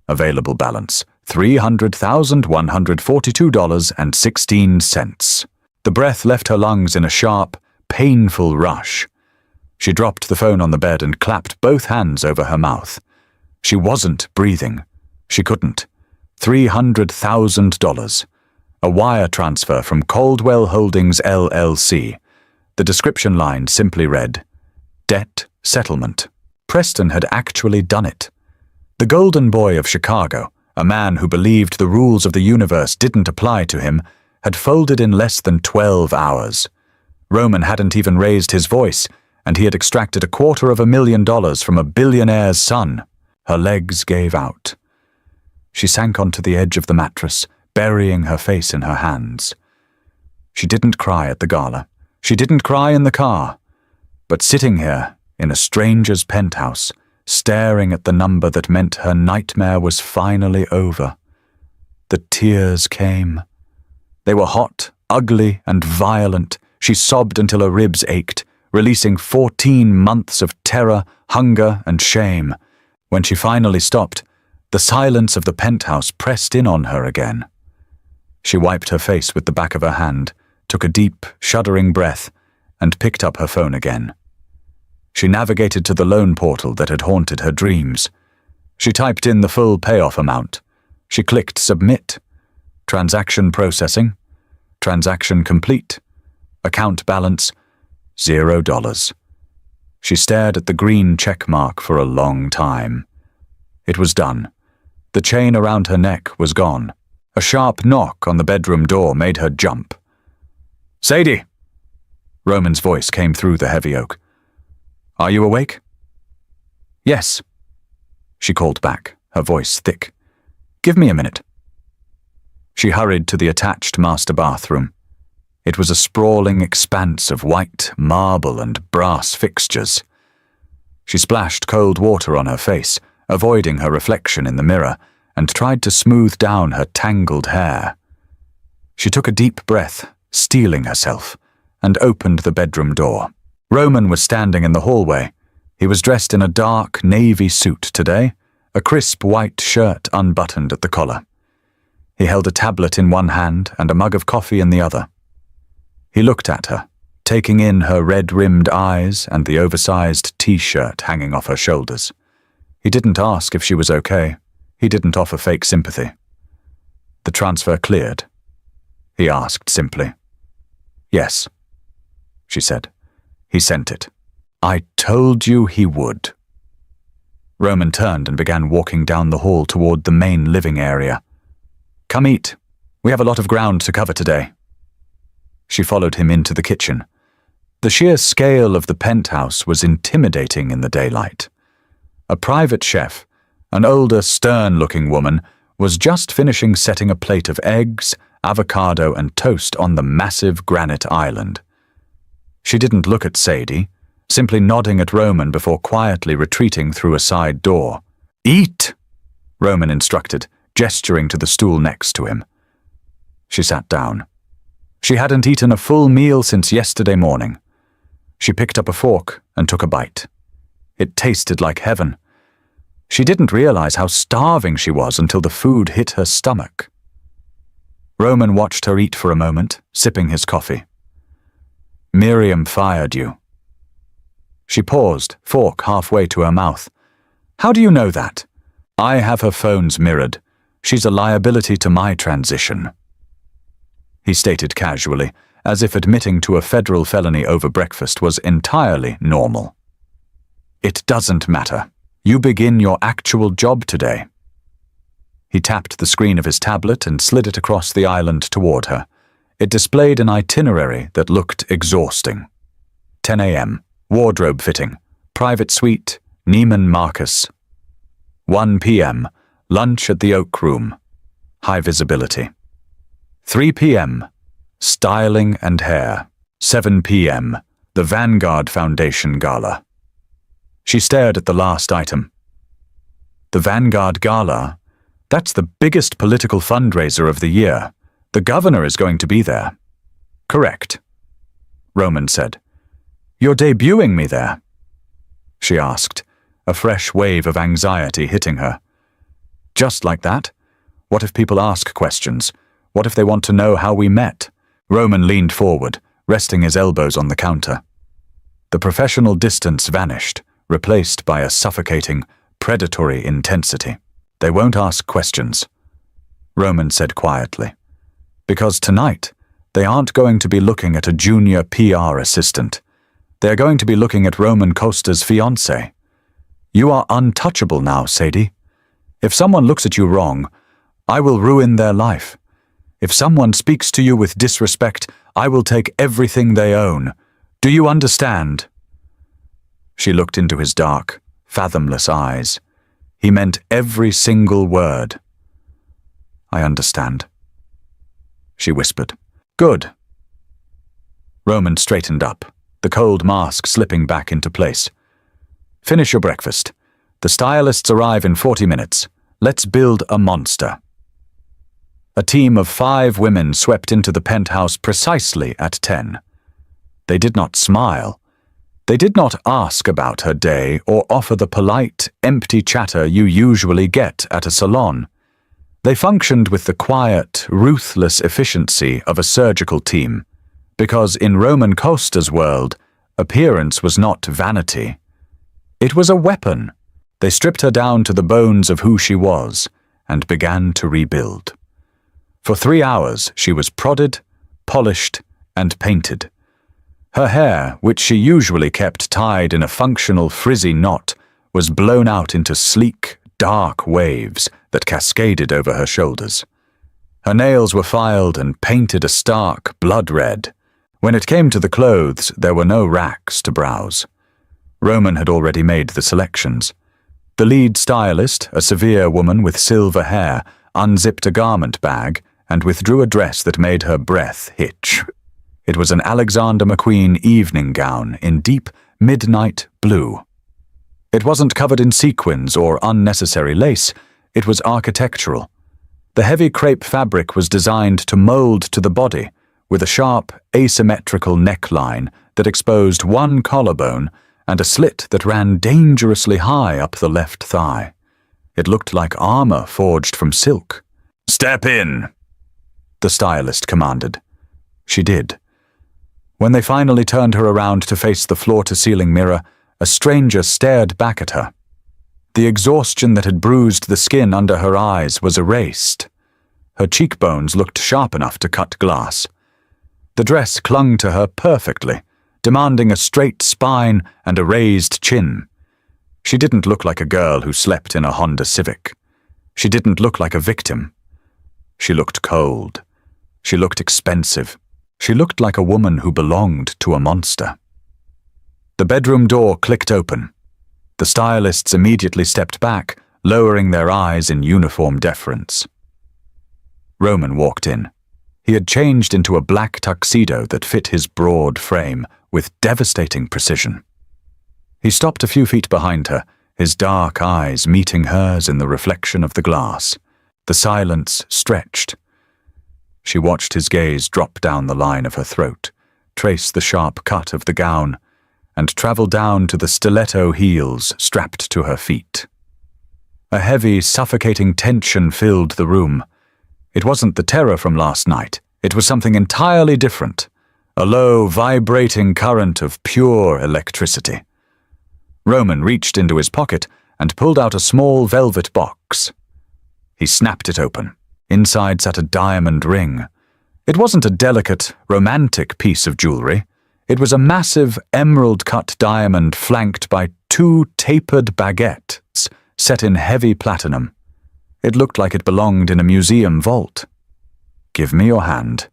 Speaker 1: Available balance, $300,142.16. The breath left her lungs in a sharp, painful rush. She dropped the phone on the bed and clapped both hands over her mouth. She wasn't breathing. She couldn't. $300,000. A wire transfer from Caldwell Holdings LLC. The description line simply read, "Debt settlement." Preston had actually done it. The golden boy of Chicago, a man who believed the rules of the universe didn't apply to him, had folded in less than 12 hours. Roman hadn't even raised his voice, and he had extracted $250,000 from a billionaire's son. Her legs gave out. She sank onto the edge of the mattress, burying her face in her hands. She didn't cry at the gala. She didn't cry in the car. But sitting here, in a stranger's penthouse, staring at the number that meant her nightmare was finally over. The tears came. They were hot, ugly, and violent. She sobbed until her ribs ached, releasing 14 months of terror, hunger, and shame. When she finally stopped, the silence of the penthouse pressed in on her again. She wiped her face with the back of her hand, took a deep, shuddering breath, and picked up her phone again. She navigated to the loan portal that had haunted her dreams. She typed in the full payoff amount. She clicked Submit. Transaction processing. Transaction complete. Account balance, $0. She stared at the green check mark for a long time. It was done. The chain around her neck was gone. A sharp knock on the bedroom door made her jump. "Sadie!" Roman's voice came through the heavy oak. "Are you awake?" "Yes," she called back, her voice thick. "Give me a minute." She hurried to the attached master bathroom. It was a sprawling expanse of white marble and brass fixtures. She splashed cold water on her face, avoiding her reflection in the mirror, and tried to smooth down her tangled hair. She took a deep breath, steeling herself, and opened the bedroom door. Roman was standing in the hallway. He was dressed in a dark navy suit today, a crisp white shirt unbuttoned at the collar. He held a tablet in one hand and a mug of coffee in the other. He looked at her, taking in her red-rimmed eyes and the oversized T-shirt hanging off her shoulders. He didn't ask if she was okay. He didn't offer fake sympathy. The transfer cleared. He asked simply. "Yes," she said. He sent it. "I told you he would." Roman turned and began walking down the hall toward the main living area. "Come eat. We have a lot of ground to cover today." She followed him into the kitchen. The sheer scale of the penthouse was intimidating in the daylight. A private chef, an older, stern-looking woman, was just finishing setting a plate of eggs, avocado, and toast on the massive granite island. She didn't look at Sadie, simply nodding at Roman before quietly retreating through a side door. "Eat!" Roman instructed, gesturing to the stool next to him. She sat down. She hadn't eaten a full meal since yesterday morning. She picked up a fork and took a bite. It tasted like heaven. She didn't realize how starving she was until the food hit her stomach. Roman watched her eat for a moment, sipping his coffee. "Miriam fired you." She paused, fork halfway to her mouth. "How do you know that?" "I have her phones mirrored. She's a liability to my transition." He stated casually, as if admitting to a federal felony over breakfast was entirely normal. "It doesn't matter. You begin your actual job today." He tapped the screen of his tablet and slid it across the island toward her. It displayed an itinerary that looked exhausting. 10 a.m., wardrobe fitting, private suite, Neiman Marcus. 1 p.m., lunch at the Oak Room, high visibility. 3 p.m., styling and hair. 7 p.m., the Vanguard Foundation Gala. She stared at the last item. The Vanguard Gala? That's the biggest political fundraiser of the year. The governor is going to be there. Correct, Roman said. You're debuting me there? She asked, a fresh wave of anxiety hitting her. Just like that? What if people ask questions? What if they want to know how we met? Roman leaned forward, resting his elbows on the counter. The professional distance vanished, replaced by a suffocating, predatory intensity. They won't ask questions, Roman said quietly. Because tonight, they aren't going to be looking at a junior PR assistant. They're going to be looking at Roman Costa's fiancée. You are untouchable now, Sadie. If someone looks at you wrong, I will ruin their life. If someone speaks to you with disrespect, I will take everything they own. Do you understand? She looked into his dark, fathomless eyes. He meant every single word. I understand, she whispered. Good. Roman straightened up, the cold mask slipping back into place. Finish your breakfast. The stylists arrive in 40 minutes. Let's build a monster. A team of 5 women swept into the penthouse precisely at 10. They did not smile. They did not ask about her day or offer the polite, empty chatter you usually get at a salon. They functioned with the quiet, ruthless efficiency of a surgical team, because in Roman Costa's world, appearance was not vanity. It was a weapon. They stripped her down to the bones of who she was and began to rebuild. For 3 hours, she was prodded, polished, and painted. Her hair, which she usually kept tied in a functional frizzy knot, was blown out into sleek, dark waves that cascaded over her shoulders. Her nails were filed and painted a stark blood red. When it came to the clothes, there were no racks to browse. Roman had already made the selections. The lead stylist, a severe woman with silver hair, unzipped a garment bag and withdrew a dress that made her breath hitch. It was an Alexander McQueen evening gown in deep, midnight blue. It wasn't covered in sequins or unnecessary lace. It was architectural. The heavy crepe fabric was designed to mold to the body, with a sharp, asymmetrical neckline that exposed one collarbone and a slit that ran dangerously high up the left thigh. It looked like armor forged from silk. "Step in," the stylist commanded. She did. When they finally turned her around to face the floor-to-ceiling mirror, a stranger stared back at her. The exhaustion that had bruised the skin under her eyes was erased. Her cheekbones looked sharp enough to cut glass. The dress clung to her perfectly, demanding a straight spine and a raised chin. She didn't look like a girl who slept in a Honda Civic. She didn't look like a victim. She looked cold. She looked expensive. She looked like a woman who belonged to a monster. The bedroom door clicked open. The stylists immediately stepped back, lowering their eyes in uniform deference. Roman walked in. He had changed into a black tuxedo that fit his broad frame with devastating precision. He stopped a few feet behind her, his dark eyes meeting hers in the reflection of the glass. The silence stretched. She watched his gaze drop down the line of her throat, trace the sharp cut of the gown, and travel down to the stiletto heels strapped to her feet. A heavy, suffocating tension filled the room. It wasn't the terror from last night. It was something entirely different, a low, vibrating current of pure electricity. Roman reached into his pocket and pulled out a small velvet box. He snapped it open. Inside sat a diamond ring. It wasn't a delicate, romantic piece of jewelry. It was a massive, emerald-cut diamond flanked by 2 tapered baguettes set in heavy platinum. It looked like it belonged in a museum vault. "Give me your hand,"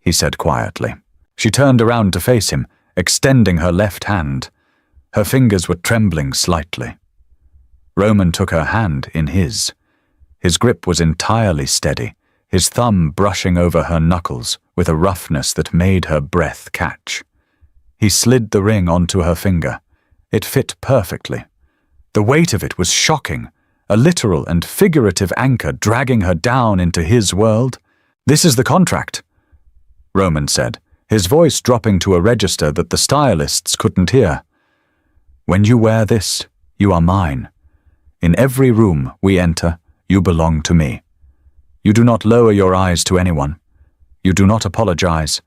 Speaker 1: he said quietly. She turned around to face him, extending her left hand. Her fingers were trembling slightly. Roman took her hand in his. His grip was entirely steady, his thumb brushing over her knuckles with a roughness that made her breath catch. He slid the ring onto her finger. It fit perfectly. The weight of it was shocking, a literal and figurative anchor dragging her down into his world. "This is the contract," Roman said, his voice dropping to a register that the stylists couldn't hear. "When you wear this, you are mine. In every room we enter, you belong to me. You do not lower your eyes to anyone. You do not apologize.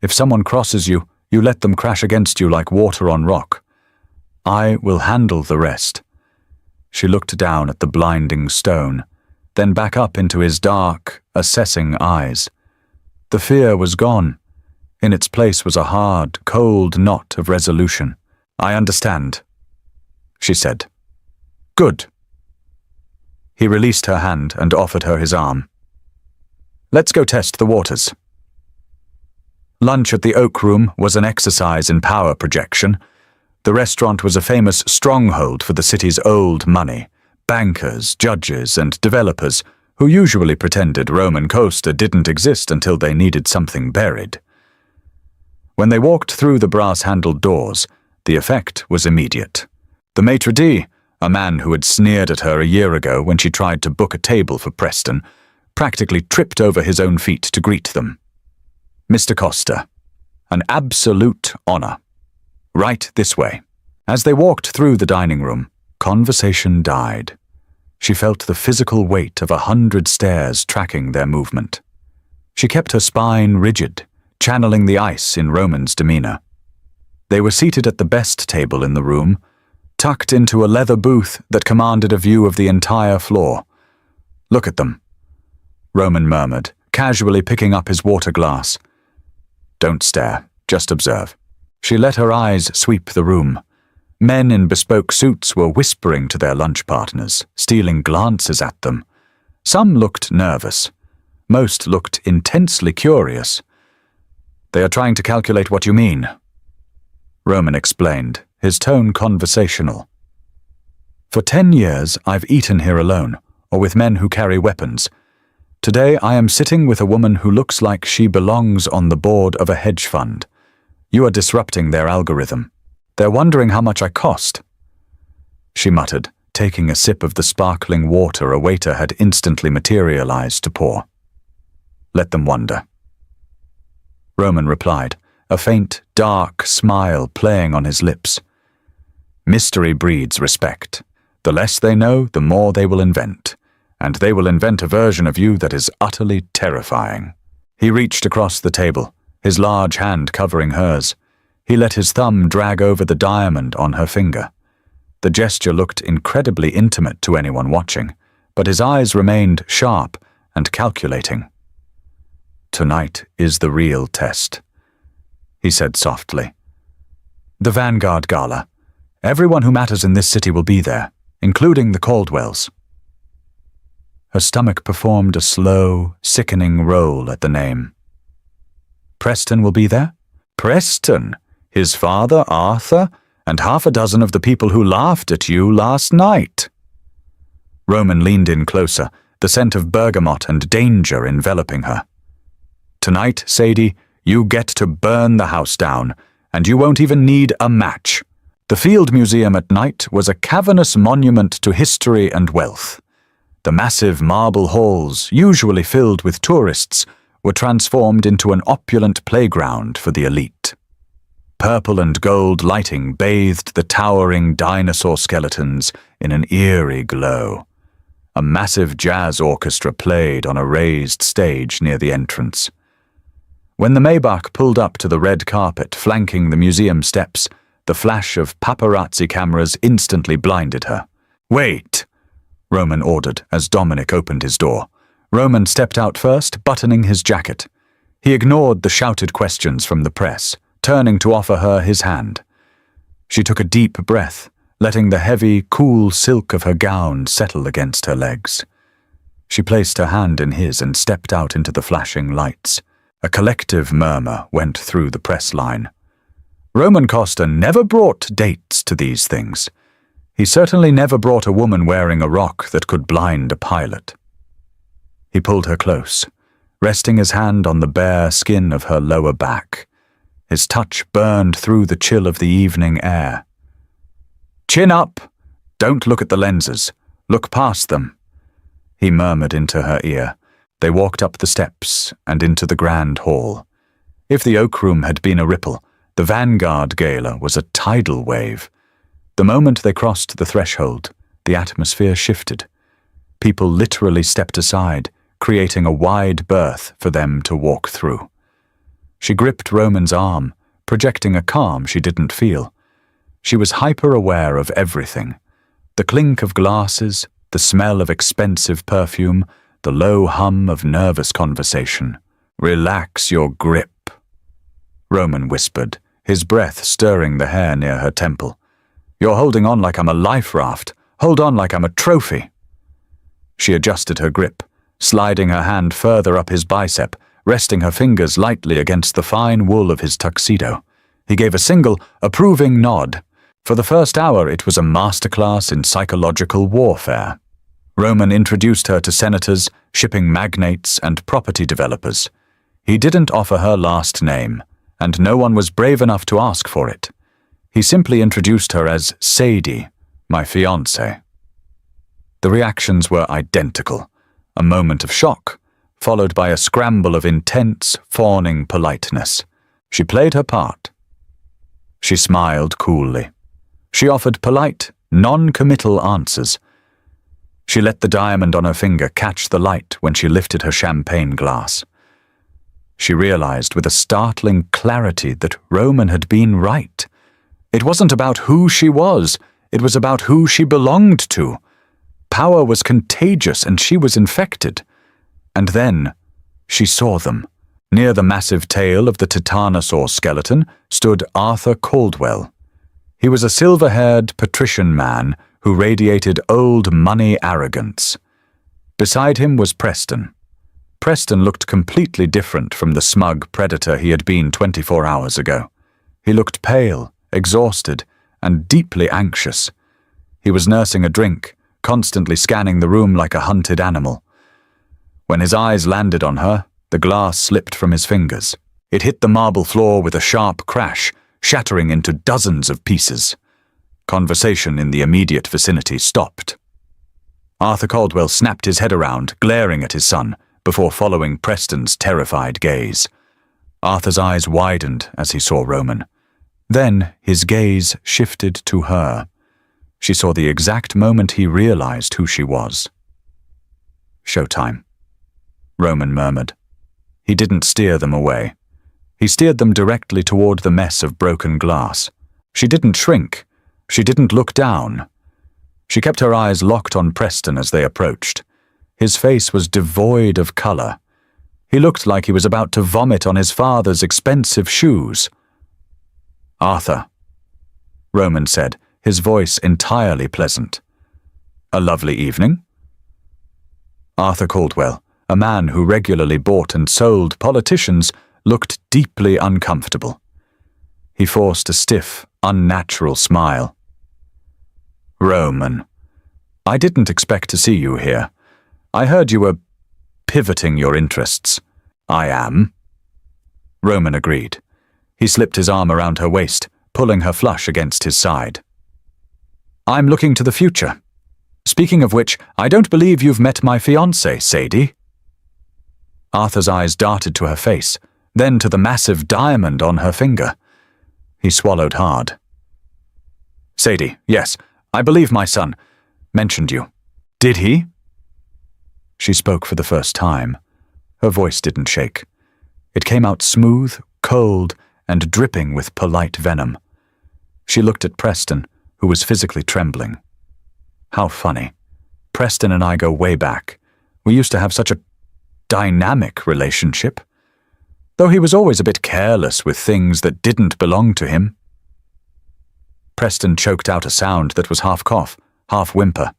Speaker 1: If someone crosses you, you let them crash against you like water on rock. I will handle the rest." She looked down at the blinding stone, then back up into his dark, assessing eyes. The fear was gone. In its place was a hard, cold knot of resolution. "I understand," she said. "Good." He released her hand and offered her his arm. "Let's go test the waters." Lunch at the Oak Room was an exercise in power projection. The restaurant was a famous stronghold for the city's old money, bankers, judges, and developers who usually pretended Roman Costa didn't exist until they needed something buried. When they walked through the brass-handled doors, the effect was immediate. The maitre d', a man who had sneered at her a year ago when she tried to book a table for Preston, practically tripped over his own feet to greet them. "Mr. Costa, an absolute honor. Right this way." As they walked through the dining room, conversation died. She felt the physical weight of 100 stairs tracking their movement. She kept her spine rigid, channeling the ice in Roman's demeanor. They were seated at the best table in the room, tucked into a leather booth that commanded a view of the entire floor. "Look at them," Roman murmured, casually picking up his water glass. "Don't stare, just observe." She let her eyes sweep the room. Men in bespoke suits were whispering to their lunch partners, stealing glances at them. Some looked nervous. Most looked intensely curious. "They are trying to calculate what you mean," Roman explained, his tone conversational. "For 10 years I've eaten here alone, or with men who carry weapons. Today I am sitting with a woman who looks like she belongs on the board of a hedge fund. You are disrupting their algorithm. They're wondering how much I cost." She muttered, taking a sip of the sparkling water a waiter had instantly materialized to pour. "Let them wonder." Roman replied, a faint, dark smile playing on his lips. "Mystery breeds respect. The less they know, the more they will invent. And they will invent a version of you that is utterly terrifying." He reached across the table, his large hand covering hers. He let his thumb drag over the diamond on her finger. The gesture looked incredibly intimate to anyone watching, but his eyes remained sharp and calculating. "Tonight is the real test," he said softly. "The Vanguard Gala. Everyone who matters in this city will be there, including the Caldwells." Her stomach performed a slow, sickening roll at the name. "Preston will be there?" "Preston? His father, Arthur, and half a dozen of the people who laughed at you last night." Roman leaned in closer, the scent of bergamot and danger enveloping her. "Tonight, Sadie, you get to burn the house down, and you won't even need a match. The Field Museum at night was a cavernous monument to history and wealth. The massive marble halls, usually filled with tourists, were transformed into an opulent playground for the elite. Purple and gold lighting bathed the towering dinosaur skeletons in an eerie glow. A massive jazz orchestra played on a raised stage near the entrance. When the Maybach pulled up to the red carpet flanking the museum steps, the flash of paparazzi cameras instantly blinded her. "Wait!" Roman ordered as Dominic opened his door. Roman stepped out first, buttoning his jacket. He ignored the shouted questions from the press, turning to offer her his hand. She took a deep breath, letting the heavy, cool silk of her gown settle against her legs. She placed her hand in his and stepped out into the flashing lights. A collective murmur went through the press line. Roman Costa never brought dates to these things. He certainly never brought a woman wearing a rock that could blind a pilot. He pulled her close, resting his hand on the bare skin of her lower back. His touch burned through the chill of the evening air. "Chin up! Don't look at the lenses. Look past them," he murmured into her ear. They walked up the steps and into the grand hall. If the Oak Room had been a ripple, the Vanguard Gala was a tidal wave. The moment they crossed the threshold, the atmosphere shifted. People literally stepped aside, creating a wide berth for them to walk through. She gripped Roman's arm, projecting a calm she didn't feel. She was hyper-aware of everything. The clink of glasses, the smell of expensive perfume, the low hum of nervous conversation. "Relax your grip," Roman whispered, his breath stirring the hair near her temple. "You're holding on like I'm a life raft. Hold on like I'm a trophy." She adjusted her grip, sliding her hand further up his bicep, resting her fingers lightly against the fine wool of his tuxedo. He gave a single, approving nod. For the first hour, it was a masterclass in psychological warfare. Roman introduced her to senators, shipping magnates, and property developers. He didn't offer her last name, and no one was brave enough to ask for it. He simply introduced her as Sadie, my fiancée. The reactions were identical. A moment of shock, followed by a scramble of intense, fawning politeness. She played her part. She smiled coolly. She offered polite, non-committal answers. She let the diamond on her finger catch the light when she lifted her champagne glass. She realized with a startling clarity that Roman had been right. It wasn't about who she was, it was about who she belonged to. Power was contagious and she was infected. And then she saw them. Near the massive tail of the titanosaur skeleton stood Arthur Caldwell. He was a silver-haired patrician man who radiated old money arrogance. Beside him was Preston. Preston looked completely different from the smug predator he had been 24 hours ago. He looked pale, exhausted, and deeply anxious. He was nursing a drink, constantly scanning the room like a hunted animal. When his eyes landed on her, the glass slipped from his fingers. It hit the marble floor with a sharp crash, shattering into dozens of pieces. Conversation in the immediate vicinity stopped. Arthur Caldwell snapped his head around, glaring at his son, before following Preston's terrified gaze. Arthur's eyes widened as he saw Roman. Then his gaze shifted to her. She saw the exact moment he realized who she was. "Showtime," Roman murmured. He didn't steer them away. He steered them directly toward the mess of broken glass. She didn't shrink. She didn't look down. She kept her eyes locked on Preston as they approached. His face was devoid of color. He looked like he was about to vomit on his father's expensive shoes. "Arthur," Roman said, his voice entirely pleasant. "A lovely evening?" Arthur Caldwell, a man who regularly bought and sold politicians, looked deeply uncomfortable. He forced a stiff, unnatural smile. "Roman, I didn't expect to see you here. I heard you were pivoting your interests." "I am," Roman agreed. He slipped his arm around her waist, pulling her flush against his side. "I'm looking to the future. Speaking of which, I don't believe you've met my fiancée, Sadie." Arthur's eyes darted to her face, then to the massive diamond on her finger. He swallowed hard. "Sadie, yes, I believe my son mentioned you." "Did he?" She spoke for the first time. Her voice didn't shake. It came out smooth, cold, and dripping with polite venom. She looked at Preston, who was physically trembling. "How funny. Preston and I go way back. We used to have such a dynamic relationship. Though he was always a bit careless with things that didn't belong to him." Preston choked out a sound that was half cough, half whimper.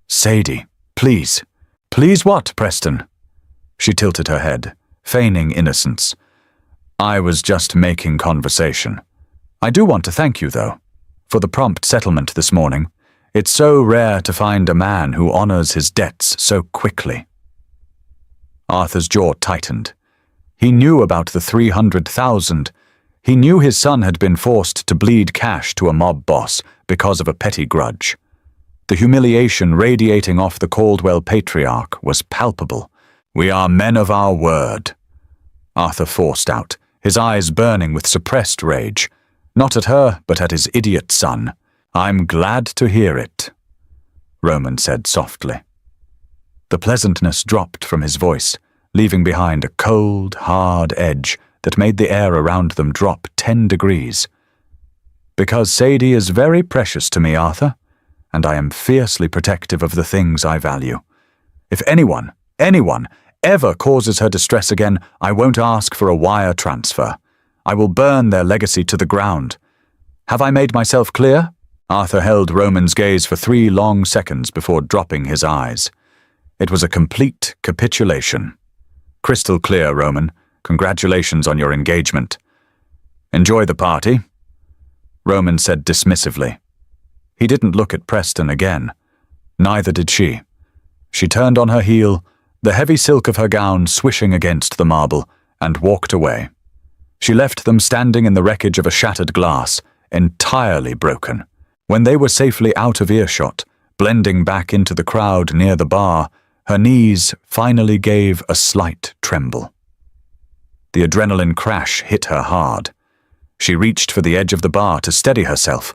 Speaker 1: "Sadie, please." "Please what, Preston?" She tilted her head, feigning innocence. "I was just making conversation. I do want to thank you, though, for the prompt settlement this morning. It's so rare to find a man who honors his debts so quickly." Arthur's jaw tightened. He knew about the 300,000. He knew his son had been forced to bleed cash to a mob boss because of a petty grudge. The humiliation radiating off the Caldwell patriarch was palpable. "We are men of our word," Arthur forced out, his eyes burning with suppressed rage. Not at her, but at his idiot son. "I'm glad to hear it," Roman said softly. The pleasantness dropped from his voice, leaving behind a cold, hard edge that made the air around them drop 10 degrees. "Because Sadie is very precious to me, Arthur, and I am fiercely protective of the things I value. If anyone ever causes her distress again, I won't ask for a wire transfer. I will burn their legacy to the ground. Have I made myself clear?" Arthur held Roman's gaze for 3 long seconds before dropping his eyes. It was a complete capitulation. "Crystal clear, Roman. Congratulations on your engagement." "Enjoy the party," Roman said dismissively. He didn't look at Preston again. Neither did she. She turned on her heel, the heavy silk of her gown swishing against the marble, and walked away. She left them standing in the wreckage of a shattered glass, entirely broken. When they were safely out of earshot, blending back into the crowd near the bar, her knees finally gave a slight tremble. The adrenaline crash hit her hard. She reached for the edge of the bar to steady herself.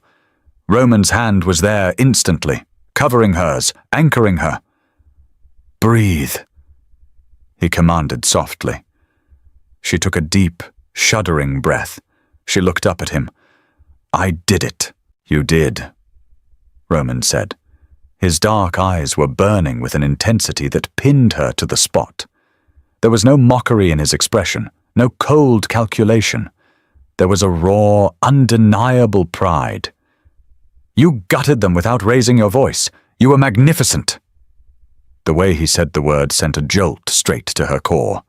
Speaker 1: Roman's hand was there instantly, covering hers, anchoring her. "Breathe," he commanded softly. She took a deep, shuddering breath. She looked up at him. "I did it." "You did," Roman said. His dark eyes were burning with an intensity that pinned her to the spot. There was no mockery in his expression, no cold calculation. There was a raw, undeniable pride. "You gutted them without raising your voice. You were magnificent." The way he said the word sent a jolt straight to her core.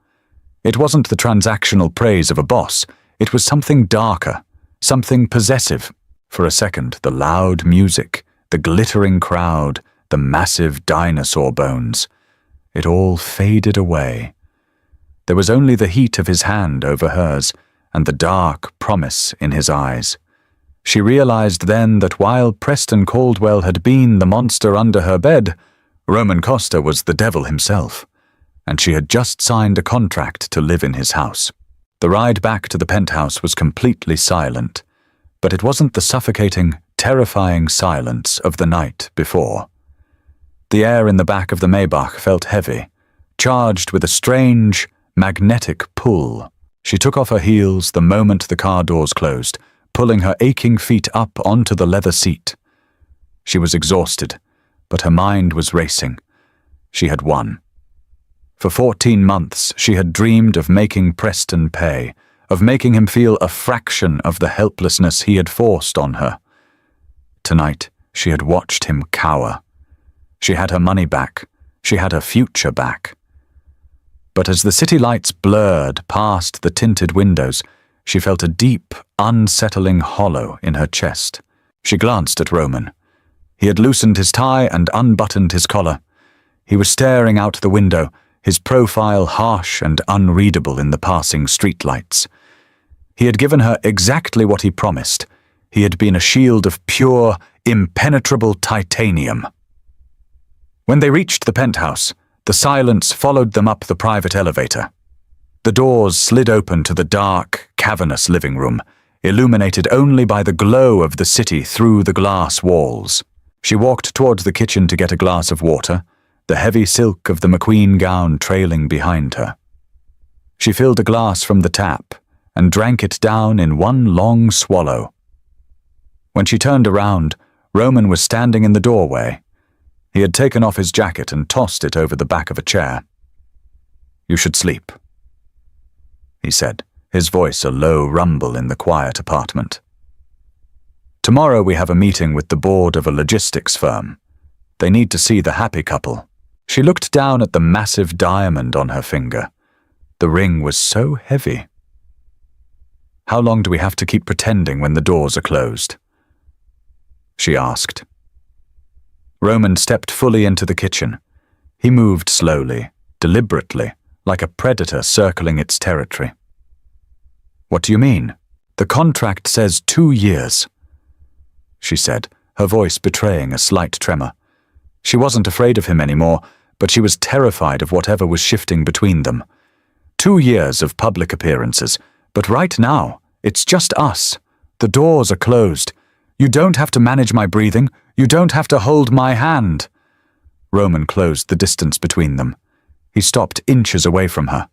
Speaker 1: It wasn't the transactional praise of a boss. It was something darker, something possessive. For a second, the loud music, the glittering crowd, the massive dinosaur bones. It all faded away. There was only the heat of his hand over hers and the dark promise in his eyes. She realized then that while Preston Caldwell had been the monster under her bed, Roman Costa was the devil himself, and she had just signed a contract to live in his house. The ride back to the penthouse was completely silent, but it wasn't the suffocating, terrifying silence of the night before. The air in the back of the Maybach felt heavy, charged with a strange, magnetic pull. She took off her heels the moment the car doors closed, pulling her aching feet up onto the leather seat. She was exhausted, but her mind was racing. She had won. For 14 months, she had dreamed of making Preston pay, of making him feel a fraction of the helplessness he had forced on her. Tonight, she had watched him cower. She had her money back. She had her future back. But as the city lights blurred past the tinted windows, she felt a deep, unsettling hollow in her chest. She glanced at Roman. He had loosened his tie and unbuttoned his collar. He was staring out the window, his profile harsh and unreadable in the passing streetlights. He had given her exactly what he promised. He had been a shield of pure, impenetrable titanium. When they reached the penthouse, the silence followed them up the private elevator. The doors slid open to the dark, cavernous living room, illuminated only by the glow of the city through the glass walls. She walked towards the kitchen to get a glass of water, the heavy silk of the McQueen gown trailing behind her. She filled a glass from the tap and drank it down in one long swallow. When she turned around, Roman was standing in the doorway. He had taken off his jacket and tossed it over the back of a chair. "You should sleep," he said, his voice a low rumble in the quiet apartment. "Tomorrow we have a meeting with the board of a logistics firm. They need to see the happy couple." She looked down at the massive diamond on her finger. The ring was so heavy. "How long do we have to keep pretending when the doors are closed?" she asked. Roman stepped fully into the kitchen. He moved slowly, deliberately, like a predator circling its territory. "What do you mean? The contract says 2 years," she said, her voice betraying a slight tremor. She wasn't afraid of him anymore, but she was terrified of whatever was shifting between them. 2 years of public appearances, but right now, it's just us. The doors are closed. You don't have to manage my breathing. You don't have to hold my hand. Roman closed the distance between them. He stopped inches away from her.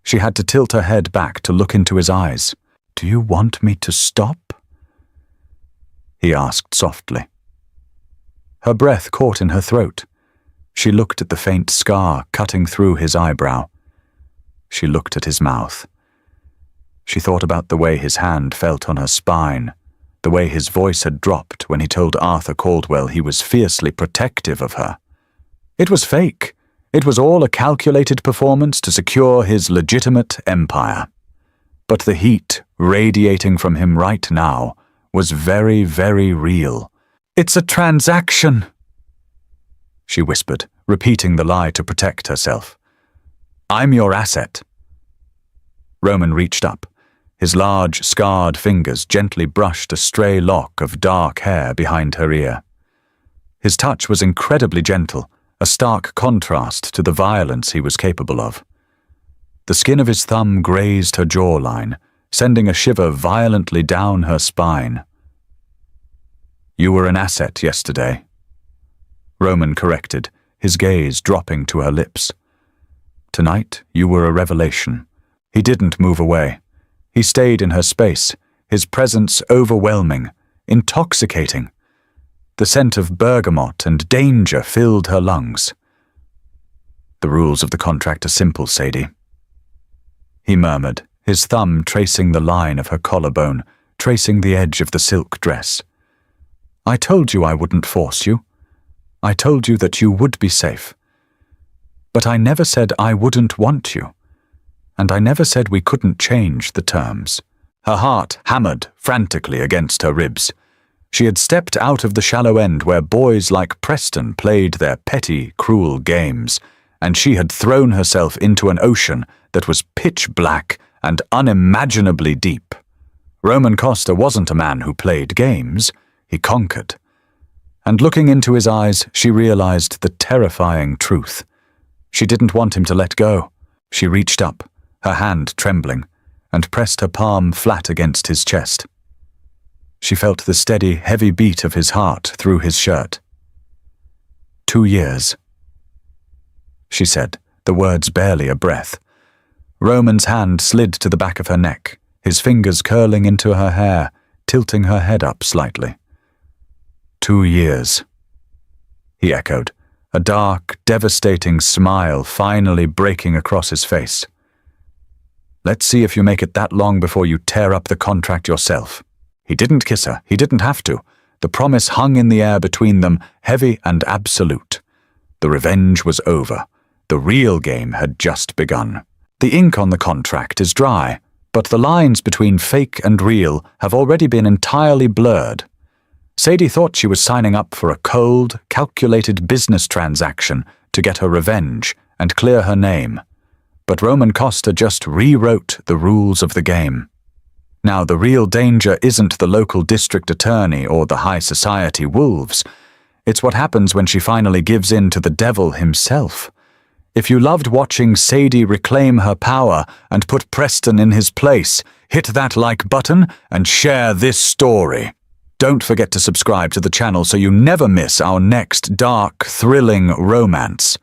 Speaker 1: She had to tilt her head back to look into his eyes. "Do you want me to stop?" he asked softly. Her breath caught in her throat. She looked at the faint scar cutting through his eyebrow. She looked at his mouth. She thought about the way his hand felt on her spine, the way his voice had dropped when he told Arthur Caldwell he was fiercely protective of her. It was fake. It was all a calculated performance to secure his legitimate empire. But the heat radiating from him right now was very, very real. "It's a transaction," she whispered, repeating the lie to protect herself. "I'm your asset." Roman reached up. His large, scarred fingers gently brushed a stray lock of dark hair behind her ear. His touch was incredibly gentle, a stark contrast to the violence he was capable of. The skin of his thumb grazed her jawline, sending a shiver violently down her spine. "You were an asset yesterday," Roman corrected, his gaze dropping to her lips. "Tonight, you were a revelation." He didn't move away. He stayed in her space, his presence overwhelming, intoxicating. The scent of bergamot and danger filled her lungs. "The rules of the contract are simple, Sadie," he murmured, his thumb tracing the line of her collarbone, tracing the edge of the silk dress. "I told you I wouldn't force you. I told you that you would be safe. But I never said I wouldn't want you. And I never said we couldn't change the terms." Her heart hammered frantically against her ribs. She had stepped out of the shallow end where boys like Preston played their petty, cruel games, and she had thrown herself into an ocean that was pitch black and unimaginably deep. Roman Costa wasn't a man who played games. He conquered. And looking into his eyes, she realized the terrifying truth. She didn't want him to let go. She reached up, her hand trembling, and pressed her palm flat against his chest. She felt the steady, heavy beat of his heart through his shirt. 2 years, she said, the words barely a breath. Roman's hand slid to the back of her neck, his fingers curling into her hair, tilting her head up slightly. 2 years, he echoed, a dark, devastating smile finally breaking across his face. "Let's see if you make it that long before you tear up the contract yourself." He didn't kiss her. He didn't have to. The promise hung in the air between them, heavy and absolute. The revenge was over. The real game had just begun. The ink on the contract is dry, but the lines between fake and real have already been entirely blurred. Sadie thought she was signing up for a cold, calculated business transaction to get her revenge and clear her name. But Roman Costa just rewrote the rules of the game. Now, the real danger isn't the local district attorney or the high society wolves. It's what happens when she finally gives in to the devil himself. If you loved watching Sadie reclaim her power and put Preston in his place, hit that like button and share this story. Don't forget to subscribe to the channel so you never miss our next dark, thrilling romance.